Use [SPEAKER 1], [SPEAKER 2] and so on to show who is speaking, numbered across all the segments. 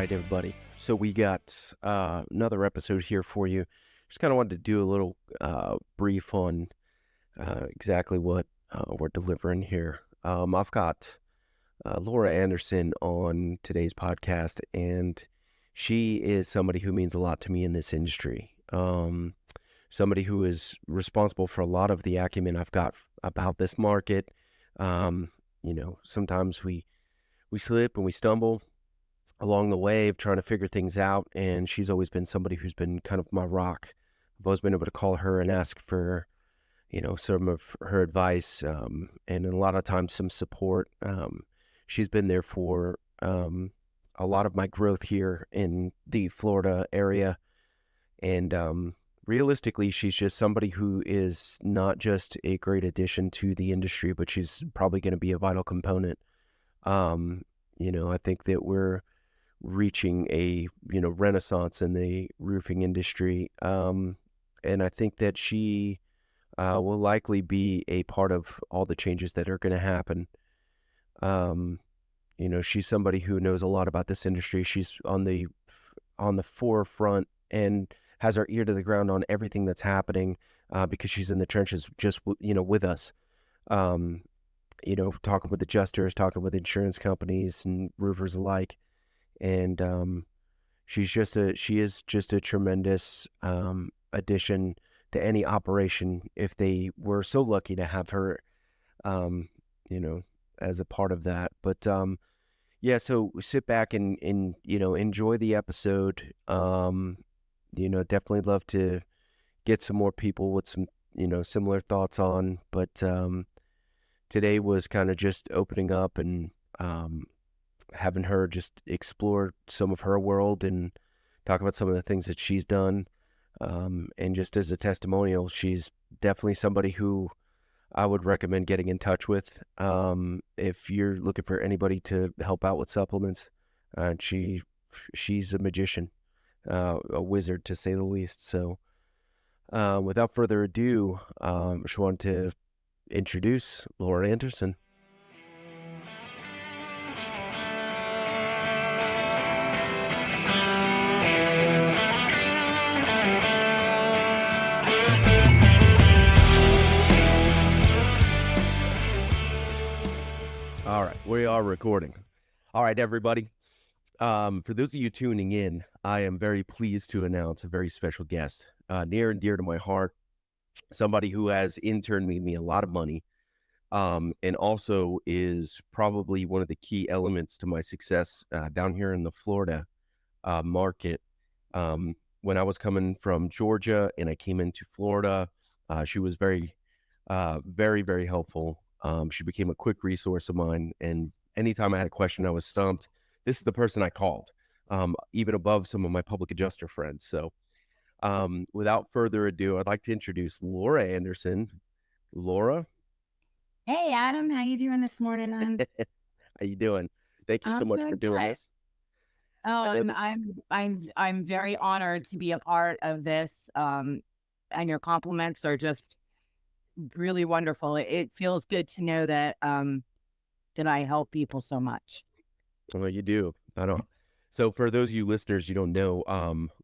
[SPEAKER 1] right, everybody. So we got another episode here for you. Just kind of wanted to do a little brief on exactly what we're delivering here. I've got Laura Anderson on today's podcast, and she is somebody who means a lot to me in this industry. Somebody who is responsible for a lot of the acumen I've got about this market. Sometimes we slip and we stumble along the way of trying to figure things out, and she's always been somebody who's been kind of my rock. I've always been able to call her and ask for some of her advice, and a lot of times some support. She's been there for a lot of my growth here in the Florida area, and realistically, she's just somebody who is not just a great addition to the industry, but she's probably going to be a vital component. I think that we're reaching a renaissance in the roofing industry, and I think that she will likely be a part of all the changes that are going to happen. She's somebody who knows a lot about this industry. She's on the forefront and has her ear to the ground on everything that's happening, because she's in the trenches just with us. Talking with adjusters, talking with insurance companies and roofers alike. And she is just a tremendous addition to any operation if they were so lucky to have her, as a part of that. But yeah, so sit back and enjoy the episode. Definitely love to get some more people with some similar thoughts on, but today was kind of just opening up and having her just explore some of her world and talk about some of the things that she's done. And just as a testimonial, she's definitely somebody who I would recommend getting in touch with if you're looking for anybody to help out with supplements. She's a magician, a wizard to say the least. So without further ado, I just wanted to introduce Laura Anderson. All right, we are recording. All right, everybody. For those of you tuning in, I am very pleased to announce a very special guest, near and dear to my heart, somebody who has in turn made me a lot of money, and also is probably one of the key elements to my success down here in the Florida market. When I was coming from Georgia and I came into Florida, she was very, very helpful. She became a quick resource of mine, and anytime I had a question, I was stumped. This is the person I called, even above some of my public adjuster friends. So without further ado, I'd like to introduce Laura Anderson. Laura.
[SPEAKER 2] Hey, Adam, how you doing this morning?
[SPEAKER 1] How you doing? Thank you so
[SPEAKER 2] I'm
[SPEAKER 1] much for
[SPEAKER 2] doing
[SPEAKER 1] doing
[SPEAKER 2] good.
[SPEAKER 1] this.
[SPEAKER 2] Oh, I'm very honored to be a part of this. And your compliments are just really wonderful. It feels good to know that that I help people so much.
[SPEAKER 1] Well, you do. I don't. So for those of you listeners, you don't know,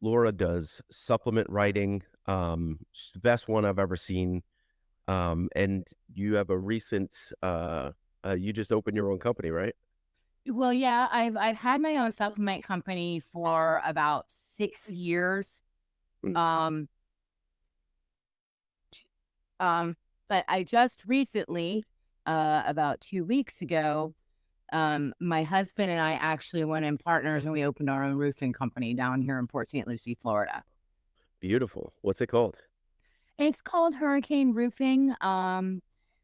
[SPEAKER 1] Laura does supplement writing. She's the best one I've ever seen. And you have a recent, you just opened your own company, right?
[SPEAKER 2] Well, yeah, I've had my own supplement company for about 6 years.
[SPEAKER 1] Mm.
[SPEAKER 2] Um, but I just recently, about 2 weeks ago, my husband and I actually went in partners and we opened our own roofing company down here in Port St. Lucie, Florida.
[SPEAKER 1] Beautiful. What's it called?
[SPEAKER 2] It's called Hurricane Roofing.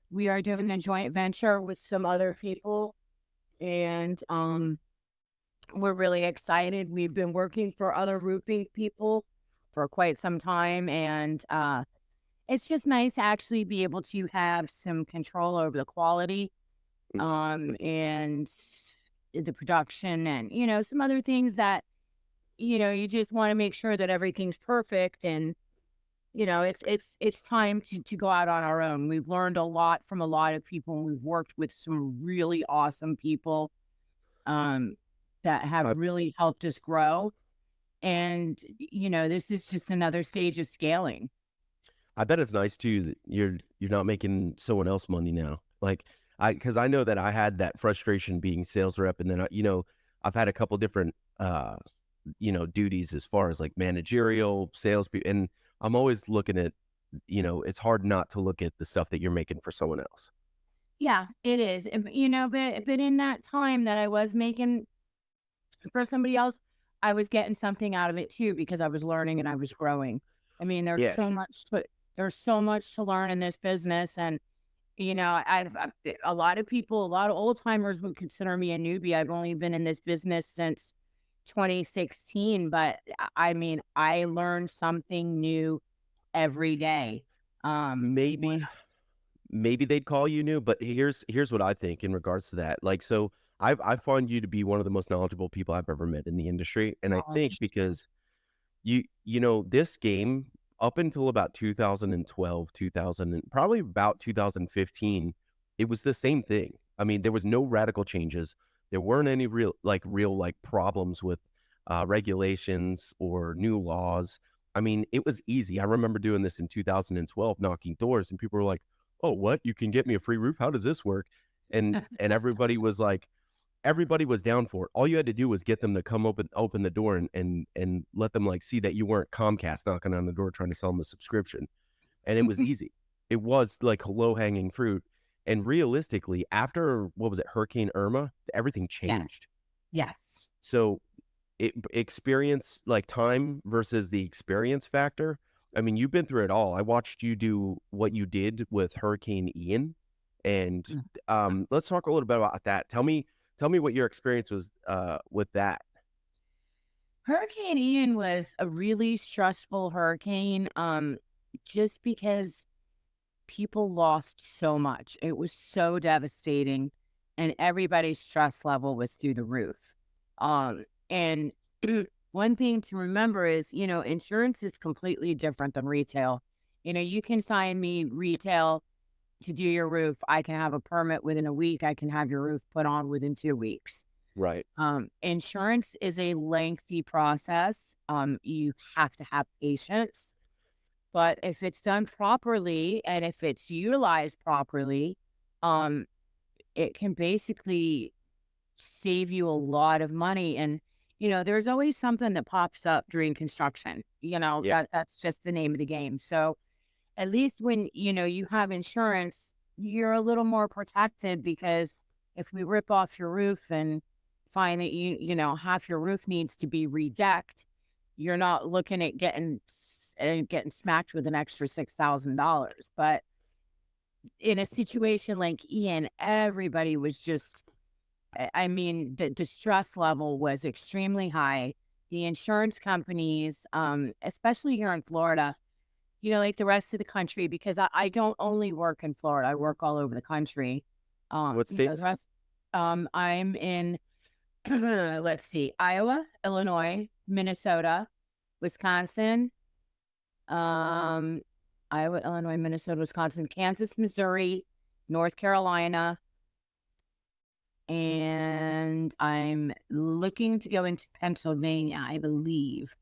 [SPEAKER 2] We are doing a joint venture with some other people, and we're really excited. We've been working for other roofing people for quite some time, and it's just nice to actually be able to have some control over the quality and the production and, some other things that, you just want to make sure that everything's perfect. And, it's time to go out on our own. We've learned a lot from a lot of people, and we've worked with some really awesome people that that have
[SPEAKER 1] I,
[SPEAKER 2] really helped us grow. And, this is just another stage of scaling.
[SPEAKER 1] I bet it's nice too that you're not making someone else money now. Like because I know that I had that frustration being sales rep, and then I've had a couple different duties as far as like managerial sales, and I'm always looking at it's hard not to look at the stuff that you're making for someone else.
[SPEAKER 2] Yeah, it is. But in that time that I was making for somebody else, I was getting something out of it too because I was learning and I was growing. I mean,
[SPEAKER 1] Yeah,
[SPEAKER 2] there's so much to learn in this business, and a lot of people, a lot of old timers would consider me a newbie. I've only been in this business since 2016, but I mean, I learned something new every day.
[SPEAKER 1] maybe
[SPEAKER 2] When
[SPEAKER 1] maybe they'd call you new, but here's what I think in regards to that. Like, so I find you to be one of the most knowledgeable people I've ever met in the industry, and I think because this game up until about 2012, 2000, and probably about 2015, it was the same thing. I mean, there was no radical changes. There weren't any real problems with regulations or new laws. I mean, it was easy. I remember doing this in 2012, knocking doors, and people were like, "Oh, what? You can get me a free roof? How does this work?" And everybody was down for it. All you had to do was get them to come open the door and let them like see that you weren't Comcast knocking on the door trying to sell them a subscription. And it was easy. It was like low hanging fruit. And realistically, after what was it, Hurricane Irma, everything
[SPEAKER 2] yes,
[SPEAKER 1] changed.
[SPEAKER 2] yes.
[SPEAKER 1] So experience like time versus the experience factor. I mean, you've been through it all. I watched you do what you did with Hurricane Ian, and let's talk a little bit about that. Tell me what your experience was with that.
[SPEAKER 2] Hurricane Ian was a really stressful hurricane, just because people lost so much. It was so devastating, and everybody's stress level was through the roof. And one thing to remember is, insurance is completely different than retail. You can sign me retail to do your roof. I can have a permit within a week. I can have your roof put on within 2 weeks.
[SPEAKER 1] Right.
[SPEAKER 2] Insurance is a lengthy process. You have to have patience, but if it's done properly and if it's utilized properly, um, it can basically save you a lot of money. And there's always something that pops up during construction.
[SPEAKER 1] Yeah.
[SPEAKER 2] That's just the name of the game. So at least when you have insurance, you're a little more protected because if we rip off your roof and find that half your roof needs to be redecked, you're not looking at getting smacked with an extra $6,000. But in a situation like Ian, everybody was just, I mean, the stress level was extremely high. The insurance companies, especially here in Florida, like the rest of the country, because I don't only work in Florida, I work all over the country.
[SPEAKER 1] What
[SPEAKER 2] The
[SPEAKER 1] states?
[SPEAKER 2] rest, I'm in, let's see, Iowa, Illinois, Minnesota, Wisconsin, um, Iowa, Illinois, Minnesota, Wisconsin, Kansas, Missouri, North Carolina, and I'm looking to go into Pennsylvania, I believe.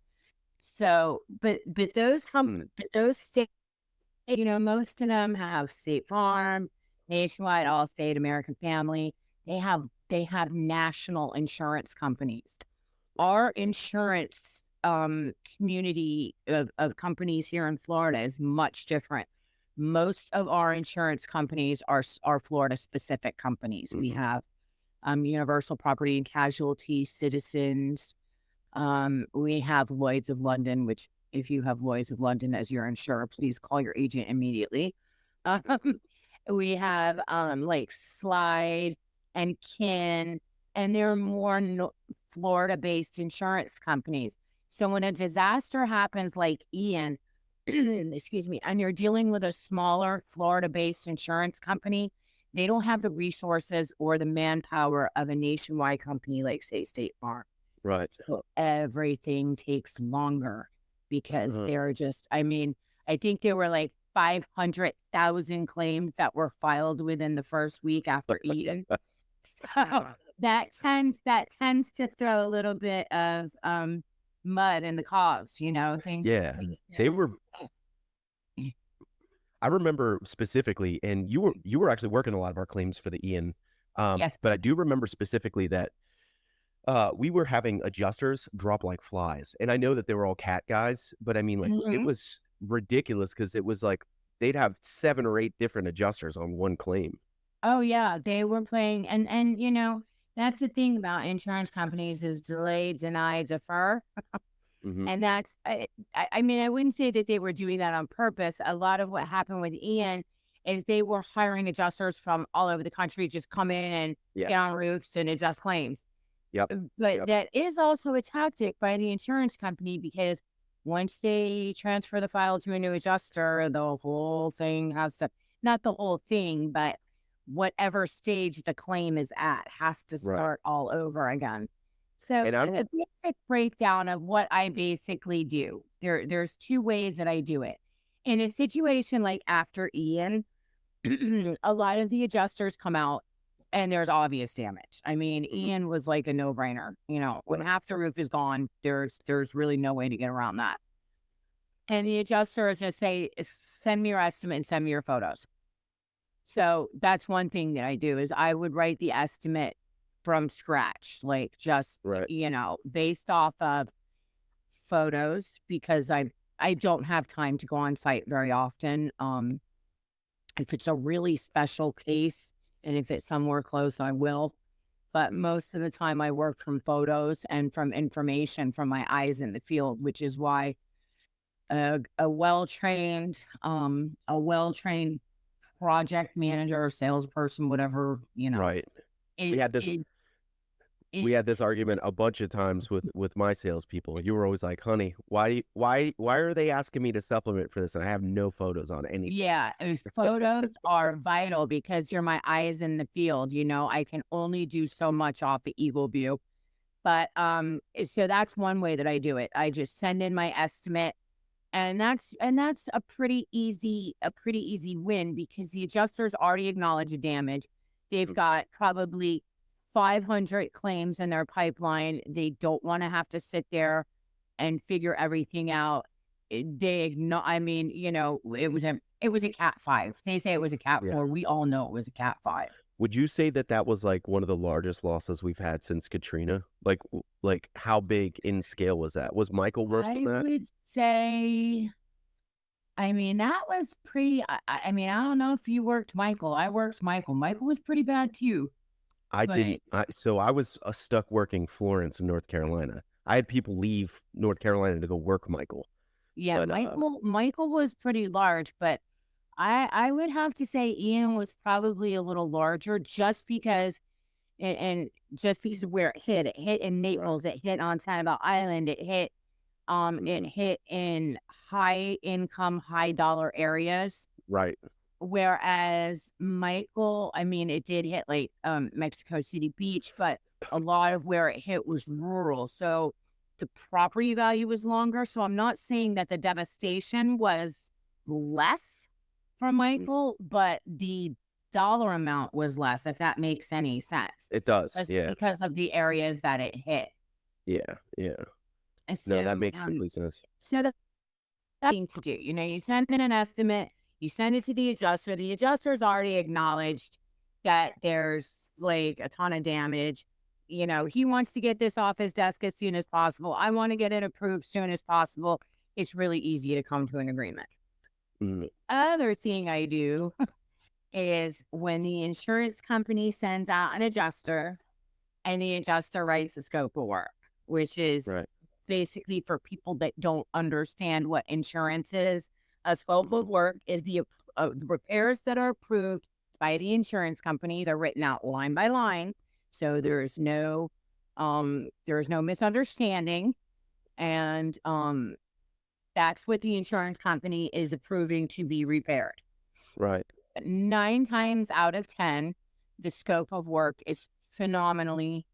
[SPEAKER 2] So, but those states, most of them have State Farm, Nationwide, Allstate, American Family. They have national insurance companies. Our insurance community of companies here in Florida is much different. Most of our insurance companies are Florida specific companies. We
[SPEAKER 1] Mm-hmm.
[SPEAKER 2] have Universal Property and Casualty, Citizens. We have Lloyd's of London, which if you have Lloyd's of London as your insurer, please call your agent immediately. Um, we have like Slide and Kin, and they're more Florida-based insurance companies. So when a disaster happens like Ian, excuse me, and you're dealing with a smaller Florida-based insurance company, they don't have the resources or the manpower of a nationwide company like, say, State Farm.
[SPEAKER 1] Right.
[SPEAKER 2] So everything takes longer because
[SPEAKER 1] Uh,
[SPEAKER 2] they're just, I mean, I think there were like 500,000 claims that were filed within the first week after Ian. So that tends to throw a little bit of mud in the cogs,
[SPEAKER 1] Yeah,
[SPEAKER 2] things
[SPEAKER 1] they were. I remember specifically, and you were actually working a lot of our claims for the Ian,
[SPEAKER 2] yes.
[SPEAKER 1] but I do remember specifically that we were having adjusters drop like flies, and I know that they were all cat guys, but I mean, like, it
[SPEAKER 2] Mhm.
[SPEAKER 1] was ridiculous because it was like they'd have 7 or 8 different adjusters on one claim.
[SPEAKER 2] Oh yeah, they were playing, and that's the thing about insurance companies is delay, deny, defer.
[SPEAKER 1] Hmm.
[SPEAKER 2] And that's I mean, I wouldn't say that they were doing that on purpose. A lot of what happened with Ian is they were hiring adjusters from all over the country, just come in and
[SPEAKER 1] Yeah.
[SPEAKER 2] get on roofs and adjust claims.
[SPEAKER 1] Yep.
[SPEAKER 2] But
[SPEAKER 1] Yep.
[SPEAKER 2] that is also a tactic by the insurance company because once they transfer the file to a new adjuster, the whole thing has to, not the whole thing, but whatever stage the claim is at has to
[SPEAKER 1] Right.
[SPEAKER 2] start all over again. So
[SPEAKER 1] And I
[SPEAKER 2] a
[SPEAKER 1] don't.
[SPEAKER 2] basic breakdown of what I basically do. There's two ways that I do it. In a situation like after Ian, a lot of the adjusters come out and there's obvious damage. I mean,
[SPEAKER 1] Mhm.
[SPEAKER 2] Ian was like a no-brainer. When
[SPEAKER 1] Right.
[SPEAKER 2] half the roof is gone, there's really no way to get around that. And the adjusters just say, send me your estimate and send me your photos. So that's one thing that I do is I would write the estimate from scratch, like just,
[SPEAKER 1] Right.
[SPEAKER 2] based off of photos because I don't have time to go on site very often. If it's a really special case and if it's somewhere close, I will. But most of the time, I work from photos and from information from my eyes in the field, which is why a well trained project manager or salesperson, whatever,
[SPEAKER 1] Right. We
[SPEAKER 2] is
[SPEAKER 1] had this.
[SPEAKER 2] is
[SPEAKER 1] We
[SPEAKER 2] is
[SPEAKER 1] had this argument a bunch of times with my salespeople. You were always like, "Honey, why are they asking me to supplement for this? And I have no photos on anything."
[SPEAKER 2] yeah, photos are vital because you're my eyes in the field. I can only do so much off of Eagle View. But so that's one way that I do it. I just send in my estimate. And that's a pretty easy win because the adjusters already acknowledge the damage. They've
[SPEAKER 1] Mm.
[SPEAKER 2] got probably 500 claims in their pipeline. They don't want to have to sit there and figure everything out. I mean, it was a cat 5. They say it was a cat
[SPEAKER 1] Yeah.
[SPEAKER 2] 4. We all know it was a cat 5.
[SPEAKER 1] Would you say that that was like one of the largest losses we've had since Katrina? Like how big in scale was that? Was Michael worse than
[SPEAKER 2] I
[SPEAKER 1] that?
[SPEAKER 2] would say, I mean, that was pretty. I mean, I don't know if you worked Michael. I worked Michael. Michael was pretty bad too.
[SPEAKER 1] I
[SPEAKER 2] But
[SPEAKER 1] didn't. So I was stuck working Florence in North Carolina. I had people leave North Carolina to go work Michael,
[SPEAKER 2] yeah,
[SPEAKER 1] but
[SPEAKER 2] Michael was pretty large, but I would have to say Ian was probably a little larger just because and just because of where it hit. It hit in
[SPEAKER 1] right.
[SPEAKER 2] Naples, it hit on Sanibel Island, it
[SPEAKER 1] Hmm.
[SPEAKER 2] hit in high income, high dollar areas.
[SPEAKER 1] Right.
[SPEAKER 2] Whereas Michael, I mean, it did hit like Mexico City Beach, but a lot of where it hit was rural. So the property value was longer. So I'm not saying that the devastation was less for
[SPEAKER 1] Mm.
[SPEAKER 2] Michael, but the dollar amount was less, if that makes any sense,
[SPEAKER 1] It does.
[SPEAKER 2] just
[SPEAKER 1] Yeah.
[SPEAKER 2] because of the areas that it hit.
[SPEAKER 1] Yeah. Yeah.
[SPEAKER 2] And
[SPEAKER 1] No, that
[SPEAKER 2] so,
[SPEAKER 1] makes complete sense.
[SPEAKER 2] that thing to do. You send in an estimate, you send it to the adjuster. The adjuster's already acknowledged that there's like a ton of damage. He wants to get this off his desk as soon as possible. I want to get it approved soon as possible. It's really easy to come to an agreement.
[SPEAKER 1] Mm.
[SPEAKER 2] Other thing I do is when the insurance company sends out an adjuster and the adjuster writes a scope of work, which is
[SPEAKER 1] Right.
[SPEAKER 2] basically for people that don't understand what insurance is. A scope of work is the repairs that are approved by the insurance company. They're written out line by line, so there's no misunderstanding, and that's what the insurance company is approving to be repaired.
[SPEAKER 1] Right.
[SPEAKER 2] 9 times out of 10, the scope of work is phenomenally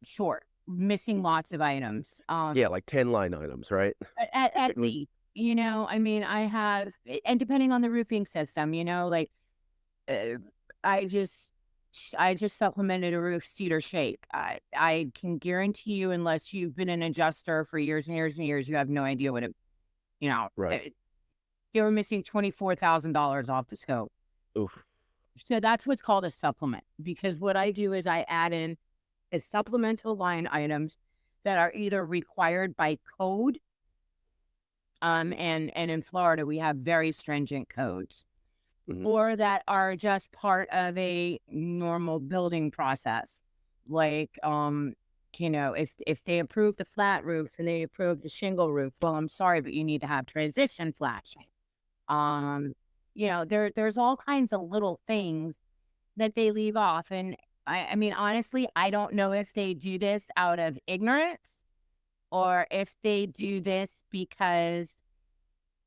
[SPEAKER 2] short, missing lots of items.
[SPEAKER 1] Yeah, like 10 line items, right?
[SPEAKER 2] At
[SPEAKER 1] Typically.
[SPEAKER 2] least, I mean, I have, and depending on the roofing system, like uh, I just, I just supplemented a roof cedar shake. I can guarantee you, unless you've been an adjuster for years and years and years, you have no idea what it, you know,
[SPEAKER 1] Right.
[SPEAKER 2] they were missing $24,000 off the scope.
[SPEAKER 1] Oof.
[SPEAKER 2] So that's what's called a supplement, because what I do is I add in a supplemental line items that are either required by code, and in Florida we have very stringent codes,
[SPEAKER 1] Mhm.
[SPEAKER 2] or that are just part of a normal building process. Like, if they approve the flat roof and they approve the shingle roof, well, I'm sorry, but you need to have transition flashing. Um, there's all kinds of little things that they leave off. And I mean, honestly, I don't know if they do this out of ignorance or if they do this because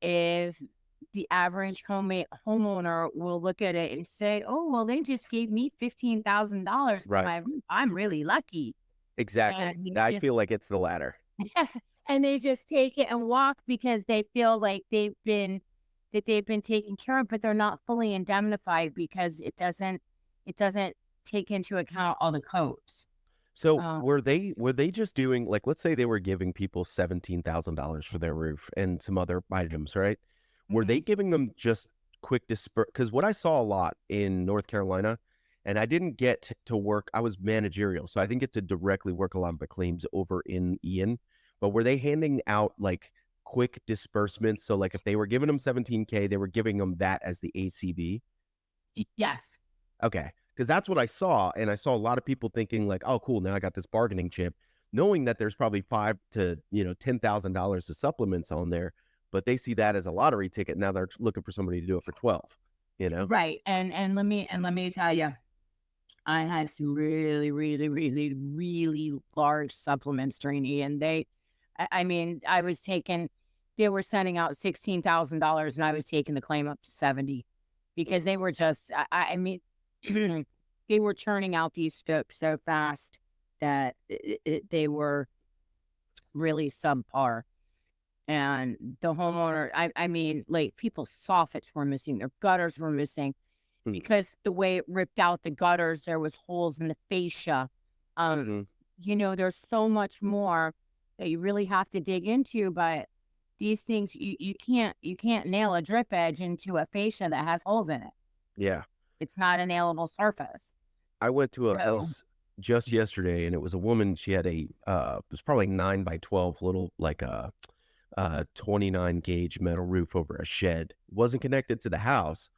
[SPEAKER 2] if the average homeowner will look at it and say, "Oh, well, they just gave me $15,000 for
[SPEAKER 1] Right.
[SPEAKER 2] my roof. I'm really lucky."
[SPEAKER 1] Exactly.
[SPEAKER 2] And they
[SPEAKER 1] I
[SPEAKER 2] just
[SPEAKER 1] feel like it's the latter.
[SPEAKER 2] and they just take it and walk because they feel like they've been taken care of, but they're not fully indemnified because it doesn't take into account all the codes.
[SPEAKER 1] So
[SPEAKER 2] Um,
[SPEAKER 1] were they just doing, like, let's say they were giving people $17,000 for their roof and some other items, right? Were they
[SPEAKER 2] mhm.
[SPEAKER 1] giving them just quick disper? Because what I saw a lot in North Carolina, and I didn't get to work. I was managerial, so I didn't get to directly work a lot of the claims over in Ian. But were they handing out like quick disbursements? So like if they were giving them 17K, they were giving them that as the ACV.
[SPEAKER 2] Yes.
[SPEAKER 1] Okay, because that's what I saw, and I saw a lot of people thinking like, "Oh, cool, now I got this bargaining chip," knowing that there's probably 5 to, $10,000 of supplements on there, but they see that as a lottery ticket. Now they're looking for somebody to do it for 12, you know?
[SPEAKER 2] Right. And let me tell you, I had some really, really, really, really large supplements during E, and I mean, they were sending out $16,000, and I was taking the claim up to 70 because they were just, I mean, they were churning out these scopes so fast that they were really subpar. And the homeowner, I mean, like people's soffits were missing, their gutters were missing
[SPEAKER 1] Mm,
[SPEAKER 2] because the way it ripped out the gutters, there was holes in the fascia. Um,
[SPEAKER 1] mhm.
[SPEAKER 2] there's so much more that you really have to dig into, but these things you can't nail a drip edge into a fascia that has holes in it.
[SPEAKER 1] Yeah.
[SPEAKER 2] It's not a nailable surface.
[SPEAKER 1] I went to a
[SPEAKER 2] So
[SPEAKER 1] house just yesterday, and it was a woman. She had it was probably 9 by 12 little, like, 29 gauge metal roof over a shed. It wasn't connected to the house,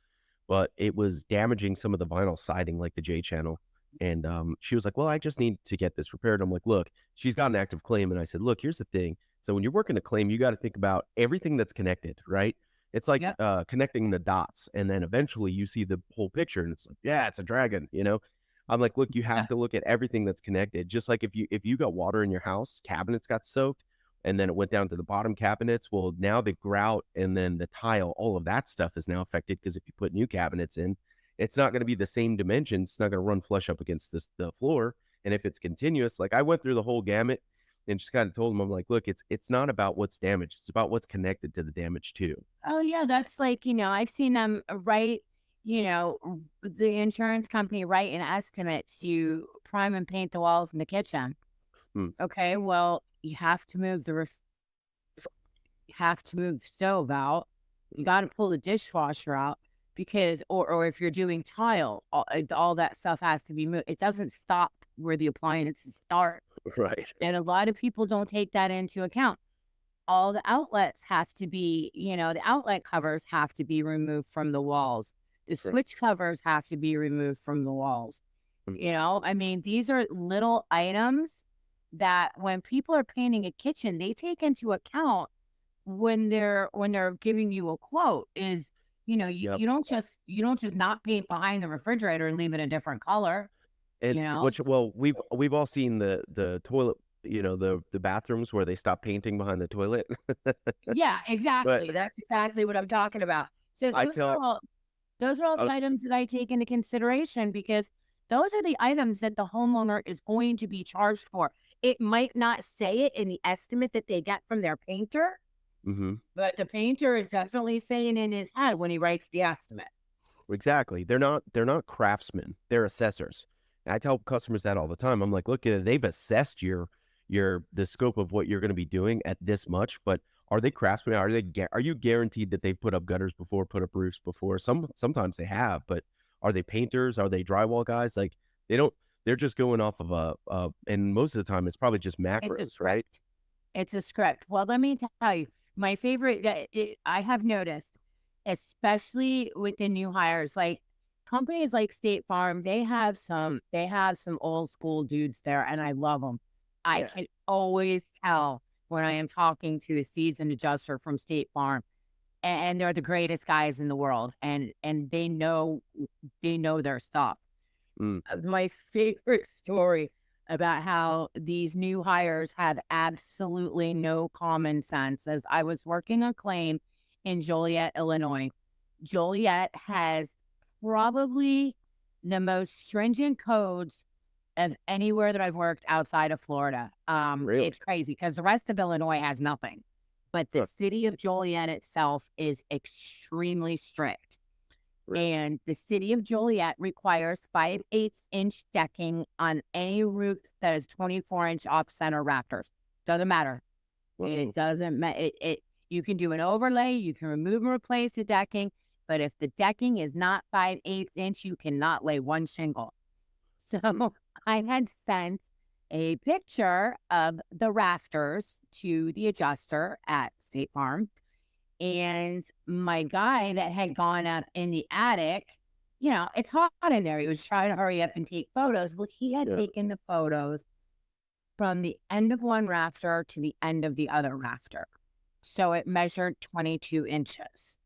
[SPEAKER 1] but it was damaging some of the vinyl siding, like the J channel. And she was like, "Well, I just need to get this repaired." I'm like, "Look, she's got an active claim." And I said, "Look, here's the thing. So when you're working a claim, you got to think about everything that's connected, right? It's like
[SPEAKER 2] yep.
[SPEAKER 1] connecting the dots, and then eventually you see the whole picture, and it's like, yeah, it's a dragon, you know." I'm like, "Look, you have
[SPEAKER 2] Yeah.
[SPEAKER 1] to look at everything that's connected. Just like if you got water in your house, cabinets got soaked, and then it went down to the bottom cabinets. Well, now the grout and then the tile, all of that stuff is now affected because if you put new cabinets in, it's not going to be the same dimensions. It's not going to run flush up against the floor. And if it's continuous, like I went through the whole gamut and just kind of told them, I'm like, look, it's not about what's damaged. It's about what's connected to the damage too."
[SPEAKER 2] Oh yeah, that's like, I've seen them write, the insurance company write an estimate to prime and paint the walls in the kitchen.
[SPEAKER 1] Hmm.
[SPEAKER 2] Okay, well, you have to move the stove out. You got to pull the dishwasher out because, or if you're doing tile, all that stuff has to be moved. It doesn't stop where the appliances start.
[SPEAKER 1] Right.
[SPEAKER 2] And a lot of people don't take that into account. All the outlets have to be, the outlet covers have to be removed from the walls. The
[SPEAKER 1] Right.
[SPEAKER 2] switch covers have to be removed from the walls.
[SPEAKER 1] Mm.
[SPEAKER 2] I mean, these are little items that when people are painting a kitchen, they take into account when they're giving you a quote is, you,
[SPEAKER 1] Yep.
[SPEAKER 2] you don't just not paint behind the refrigerator and leave it a different color,
[SPEAKER 1] And
[SPEAKER 2] you know?
[SPEAKER 1] which, well, we've all seen the toilet, the bathrooms where they stop painting behind the toilet.
[SPEAKER 2] Yeah,
[SPEAKER 1] But
[SPEAKER 2] exactly. That's exactly what I'm talking about. So
[SPEAKER 1] I
[SPEAKER 2] those are
[SPEAKER 1] tell
[SPEAKER 2] all those are all
[SPEAKER 1] I
[SPEAKER 2] the
[SPEAKER 1] was
[SPEAKER 2] items that I take into consideration because those are the items that the homeowner is going to be charged for. It might not say it in the estimate that they get from their painter,
[SPEAKER 1] mhm.
[SPEAKER 2] but the painter is definitely saying in his head when he writes the estimate.
[SPEAKER 1] exactly. They're not craftsmen. They're assessors. And I tell customers that all the time. I'm like, look, they've assessed the scope of what you're going to be doing at this much, but are they craftsmen? Are you guaranteed that they've put up gutters before, put up roofs before? Sometimes they have, but are they painters? Are they drywall guys? Like they don't. They're just going off of and most of the time it's probably just
[SPEAKER 2] It's a
[SPEAKER 1] macros, right?
[SPEAKER 2] script. It's a script. Well, let me tell you, my favorite, I have noticed, especially with the new hires, like companies like State Farm, they have some old school dudes there, and I love them. I
[SPEAKER 1] Yeah.
[SPEAKER 2] can always tell when I am talking to a seasoned adjuster from State Farm, and they're the greatest guys in the world, and they know their stuff.
[SPEAKER 1] Mm.
[SPEAKER 2] My favorite story about how these new hires have absolutely no common sense. As I was working a claim in Joliet, Illinois, Joliet has probably the most stringent codes of anywhere that I've worked outside of Florida.
[SPEAKER 1] Really?
[SPEAKER 2] It's crazy because the rest of Illinois has nothing, but the
[SPEAKER 1] Huh.
[SPEAKER 2] city of Joliet itself is extremely strict.
[SPEAKER 1] Really?
[SPEAKER 2] And the city of Joliet requires 5/8 inch decking on any roof that is 24-inch off-center rafters. Doesn't matter.
[SPEAKER 1] Whoa.
[SPEAKER 2] It doesn't matter. You can do an overlay, you can remove and replace the decking, but if the decking is not 5/8 inch, you cannot lay one shingle. So I had sent a picture of the rafters to the adjuster at State Farm, and my guy that had gone up in the attic, it's hot in there. He was trying to hurry up and take photos. Well, he had
[SPEAKER 1] Yeah.
[SPEAKER 2] taken the photos from the end of one rafter to the end of the other rafter. So it measured 22 inches.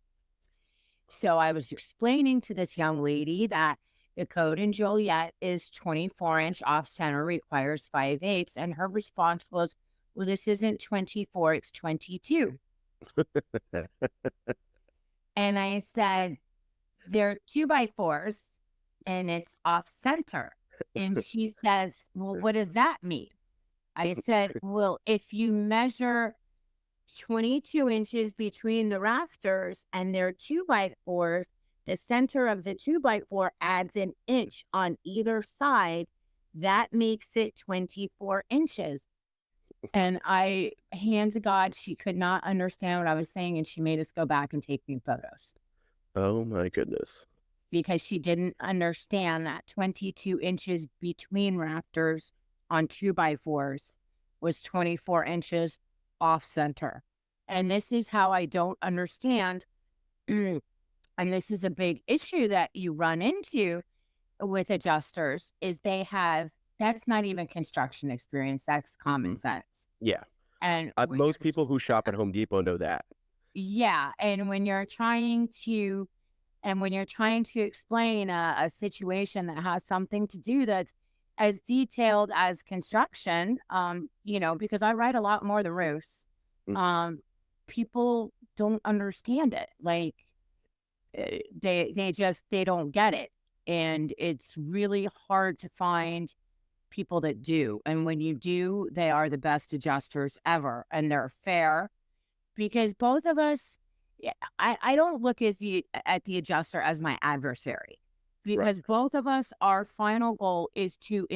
[SPEAKER 2] So I was explaining to this young lady that the code in Joliet is 24-inch off center requires 5/8. And her response was, well, this isn't 24, it's 22. And I said, they're 2x4s and it's off center. And she says, well, what does that mean? I said, well, if you measure 22 inches between the rafters and they're 2x4s, the center of the 2x4 adds an inch on either side. That makes it 24 inches. And hand to God, she could not understand what I was saying. And she made us go back and take new photos
[SPEAKER 1] Oh my goodness.
[SPEAKER 2] because she didn't understand that 22 inches between rafters on 2x4s was 24 inches off center. And this is how I don't understand. And this is a big issue that you run into with adjusters is that's not even construction experience. That's common
[SPEAKER 1] Mhm.
[SPEAKER 2] sense.
[SPEAKER 1] Yeah.
[SPEAKER 2] And
[SPEAKER 1] Most people who shop at Home Depot know that.
[SPEAKER 2] yeah. And when you're trying to explain a situation that has something to do that's as detailed as construction, because I write a lot more than roofs,
[SPEAKER 1] Mm.
[SPEAKER 2] people don't understand it. Like they don't get it. And it's really hard to find people that do. And when you do, they are the best adjusters ever. And they're fair because both of us, yeah, I don't look at the adjuster as my adversary
[SPEAKER 1] Right.
[SPEAKER 2] because both of us, our final goal is to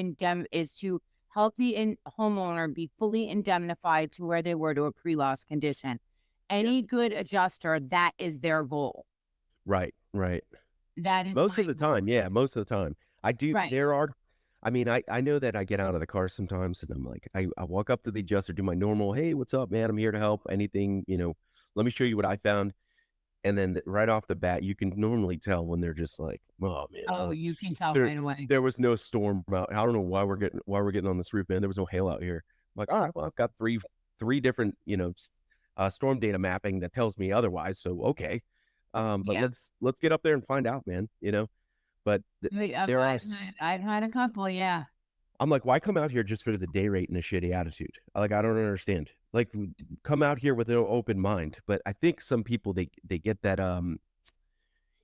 [SPEAKER 2] help the homeowner be fully indemnified to where they were to a pre-loss condition.
[SPEAKER 1] Yeah.
[SPEAKER 2] Any good adjuster, that is their goal.
[SPEAKER 1] Right. Right.
[SPEAKER 2] That is
[SPEAKER 1] Most
[SPEAKER 2] my
[SPEAKER 1] of the
[SPEAKER 2] goal.
[SPEAKER 1] time, yeah, most of the time. I do
[SPEAKER 2] Right.
[SPEAKER 1] I know that I get out of the car sometimes and I'm like, I walk up to the adjuster, do my normal, hey, what's up, man? I'm here to help. Anything, let me show you what I found. And then right off the bat, you can normally tell when they're just like, oh man,
[SPEAKER 2] Oh, you can tell
[SPEAKER 1] there
[SPEAKER 2] right away.
[SPEAKER 1] there was no storm out. I don't know why we're getting on this roof, man. There was no hail out here. I'm like, all right, well, I've got three different, storm data mapping that tells me otherwise. So okay. But
[SPEAKER 2] Yeah.
[SPEAKER 1] let's get up there and find out, man. But
[SPEAKER 2] I've,
[SPEAKER 1] there are
[SPEAKER 2] I've had, I've had a couple. Yeah.
[SPEAKER 1] I'm like, why come out here just for the day rate and a shitty attitude? Like, I don't understand. Like, come out here with an open mind. But I think some people they get that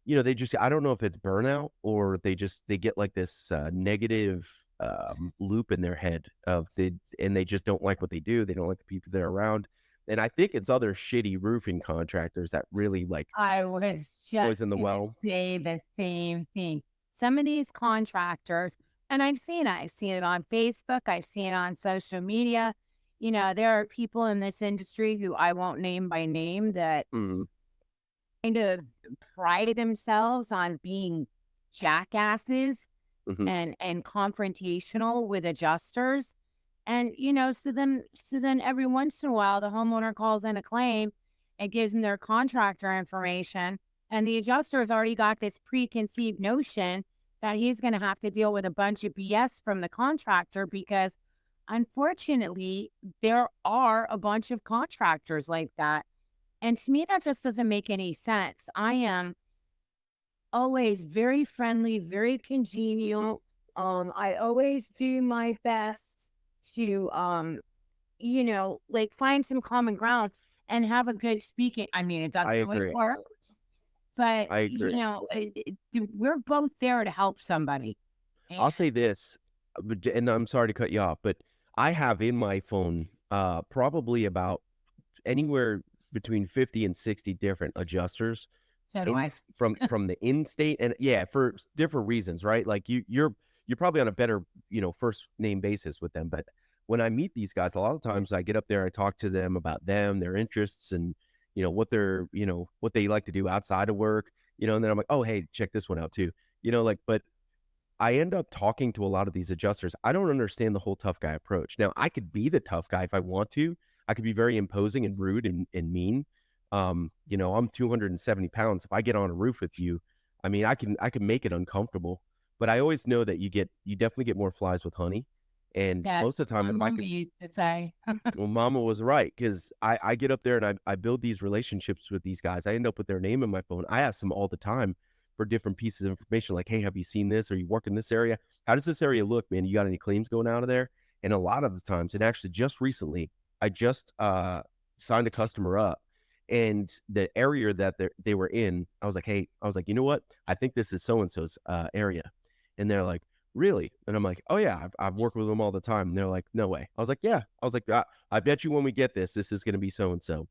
[SPEAKER 1] they just I don't know if it's burnout or they get like this negative loop in their head and they just don't like what they do. They don't like the people they're around. And I think it's other shitty roofing contractors that really like
[SPEAKER 2] I was
[SPEAKER 1] poison
[SPEAKER 2] just
[SPEAKER 1] the
[SPEAKER 2] gonna
[SPEAKER 1] well.
[SPEAKER 2] say the same thing. Some of these contractors, and I've seen it on Facebook, I've seen it on social media. You know, there are people in this industry who I won't name by name that
[SPEAKER 1] Mhm,
[SPEAKER 2] kind of pride themselves on being jackasses
[SPEAKER 1] mhm.
[SPEAKER 2] and confrontational with adjusters. And so then every once in a while the homeowner calls in a claim and gives them their contractor information, and the adjuster's already got this preconceived notion that he's going to have to deal with a bunch of BS from the contractor because unfortunately there are a bunch of contractors like that. And to me that just doesn't make any sense. I am always very friendly, very congenial. I always do my best to, like find some common ground and have a good speaking. I mean, it
[SPEAKER 1] I
[SPEAKER 2] doesn't always
[SPEAKER 1] agree.
[SPEAKER 2] work, but
[SPEAKER 1] I agree.
[SPEAKER 2] we're both there to help somebody.
[SPEAKER 1] I'll
[SPEAKER 2] And
[SPEAKER 1] say this, and I'm sorry to cut you off, but I have in my phone, probably about anywhere between 50 and 60 different adjusters
[SPEAKER 2] so do
[SPEAKER 1] in
[SPEAKER 2] I.
[SPEAKER 1] from the in-state and yeah, for different reasons, right? Like you're probably on a better, first name basis with them, but when I meet these guys, a lot of times I get up there, I talk to them about them, their interests and what they're, what they like to do outside of work, and then I'm like, "Oh, hey, check this one out too." Like but I end up talking to a lot of these adjusters. I don't understand the whole tough guy approach. Now, I could be the tough guy if I want to. I could be very imposing and rude and mean. I'm 270 pounds. If I get on a roof with you, I mean, I can make it uncomfortable. But I always know that you definitely get more flies with honey. And most
[SPEAKER 2] That's
[SPEAKER 1] of the
[SPEAKER 2] what
[SPEAKER 1] time,
[SPEAKER 2] my
[SPEAKER 1] if I
[SPEAKER 2] mom
[SPEAKER 1] could,
[SPEAKER 2] used to say.
[SPEAKER 1] well, Mama was right because I get up there and I build these relationships with these guys. I end up with their name in my phone. I ask them all the time for different pieces of information, like, "Hey, have you seen this? Are you working this area? How does this area look, man? You got any claims going out of there?" And a lot of the times, and actually just recently, I just signed a customer up, and the area that they were in, I was like, "Hey," I was like, "You know what? I think this is so and so's area," and they're like, "Really?" And I'm like, "Oh yeah, I've worked with them all the time." And they're like, "No way." I was like, "Yeah." I was like, I bet you when we get this is going to be so and so.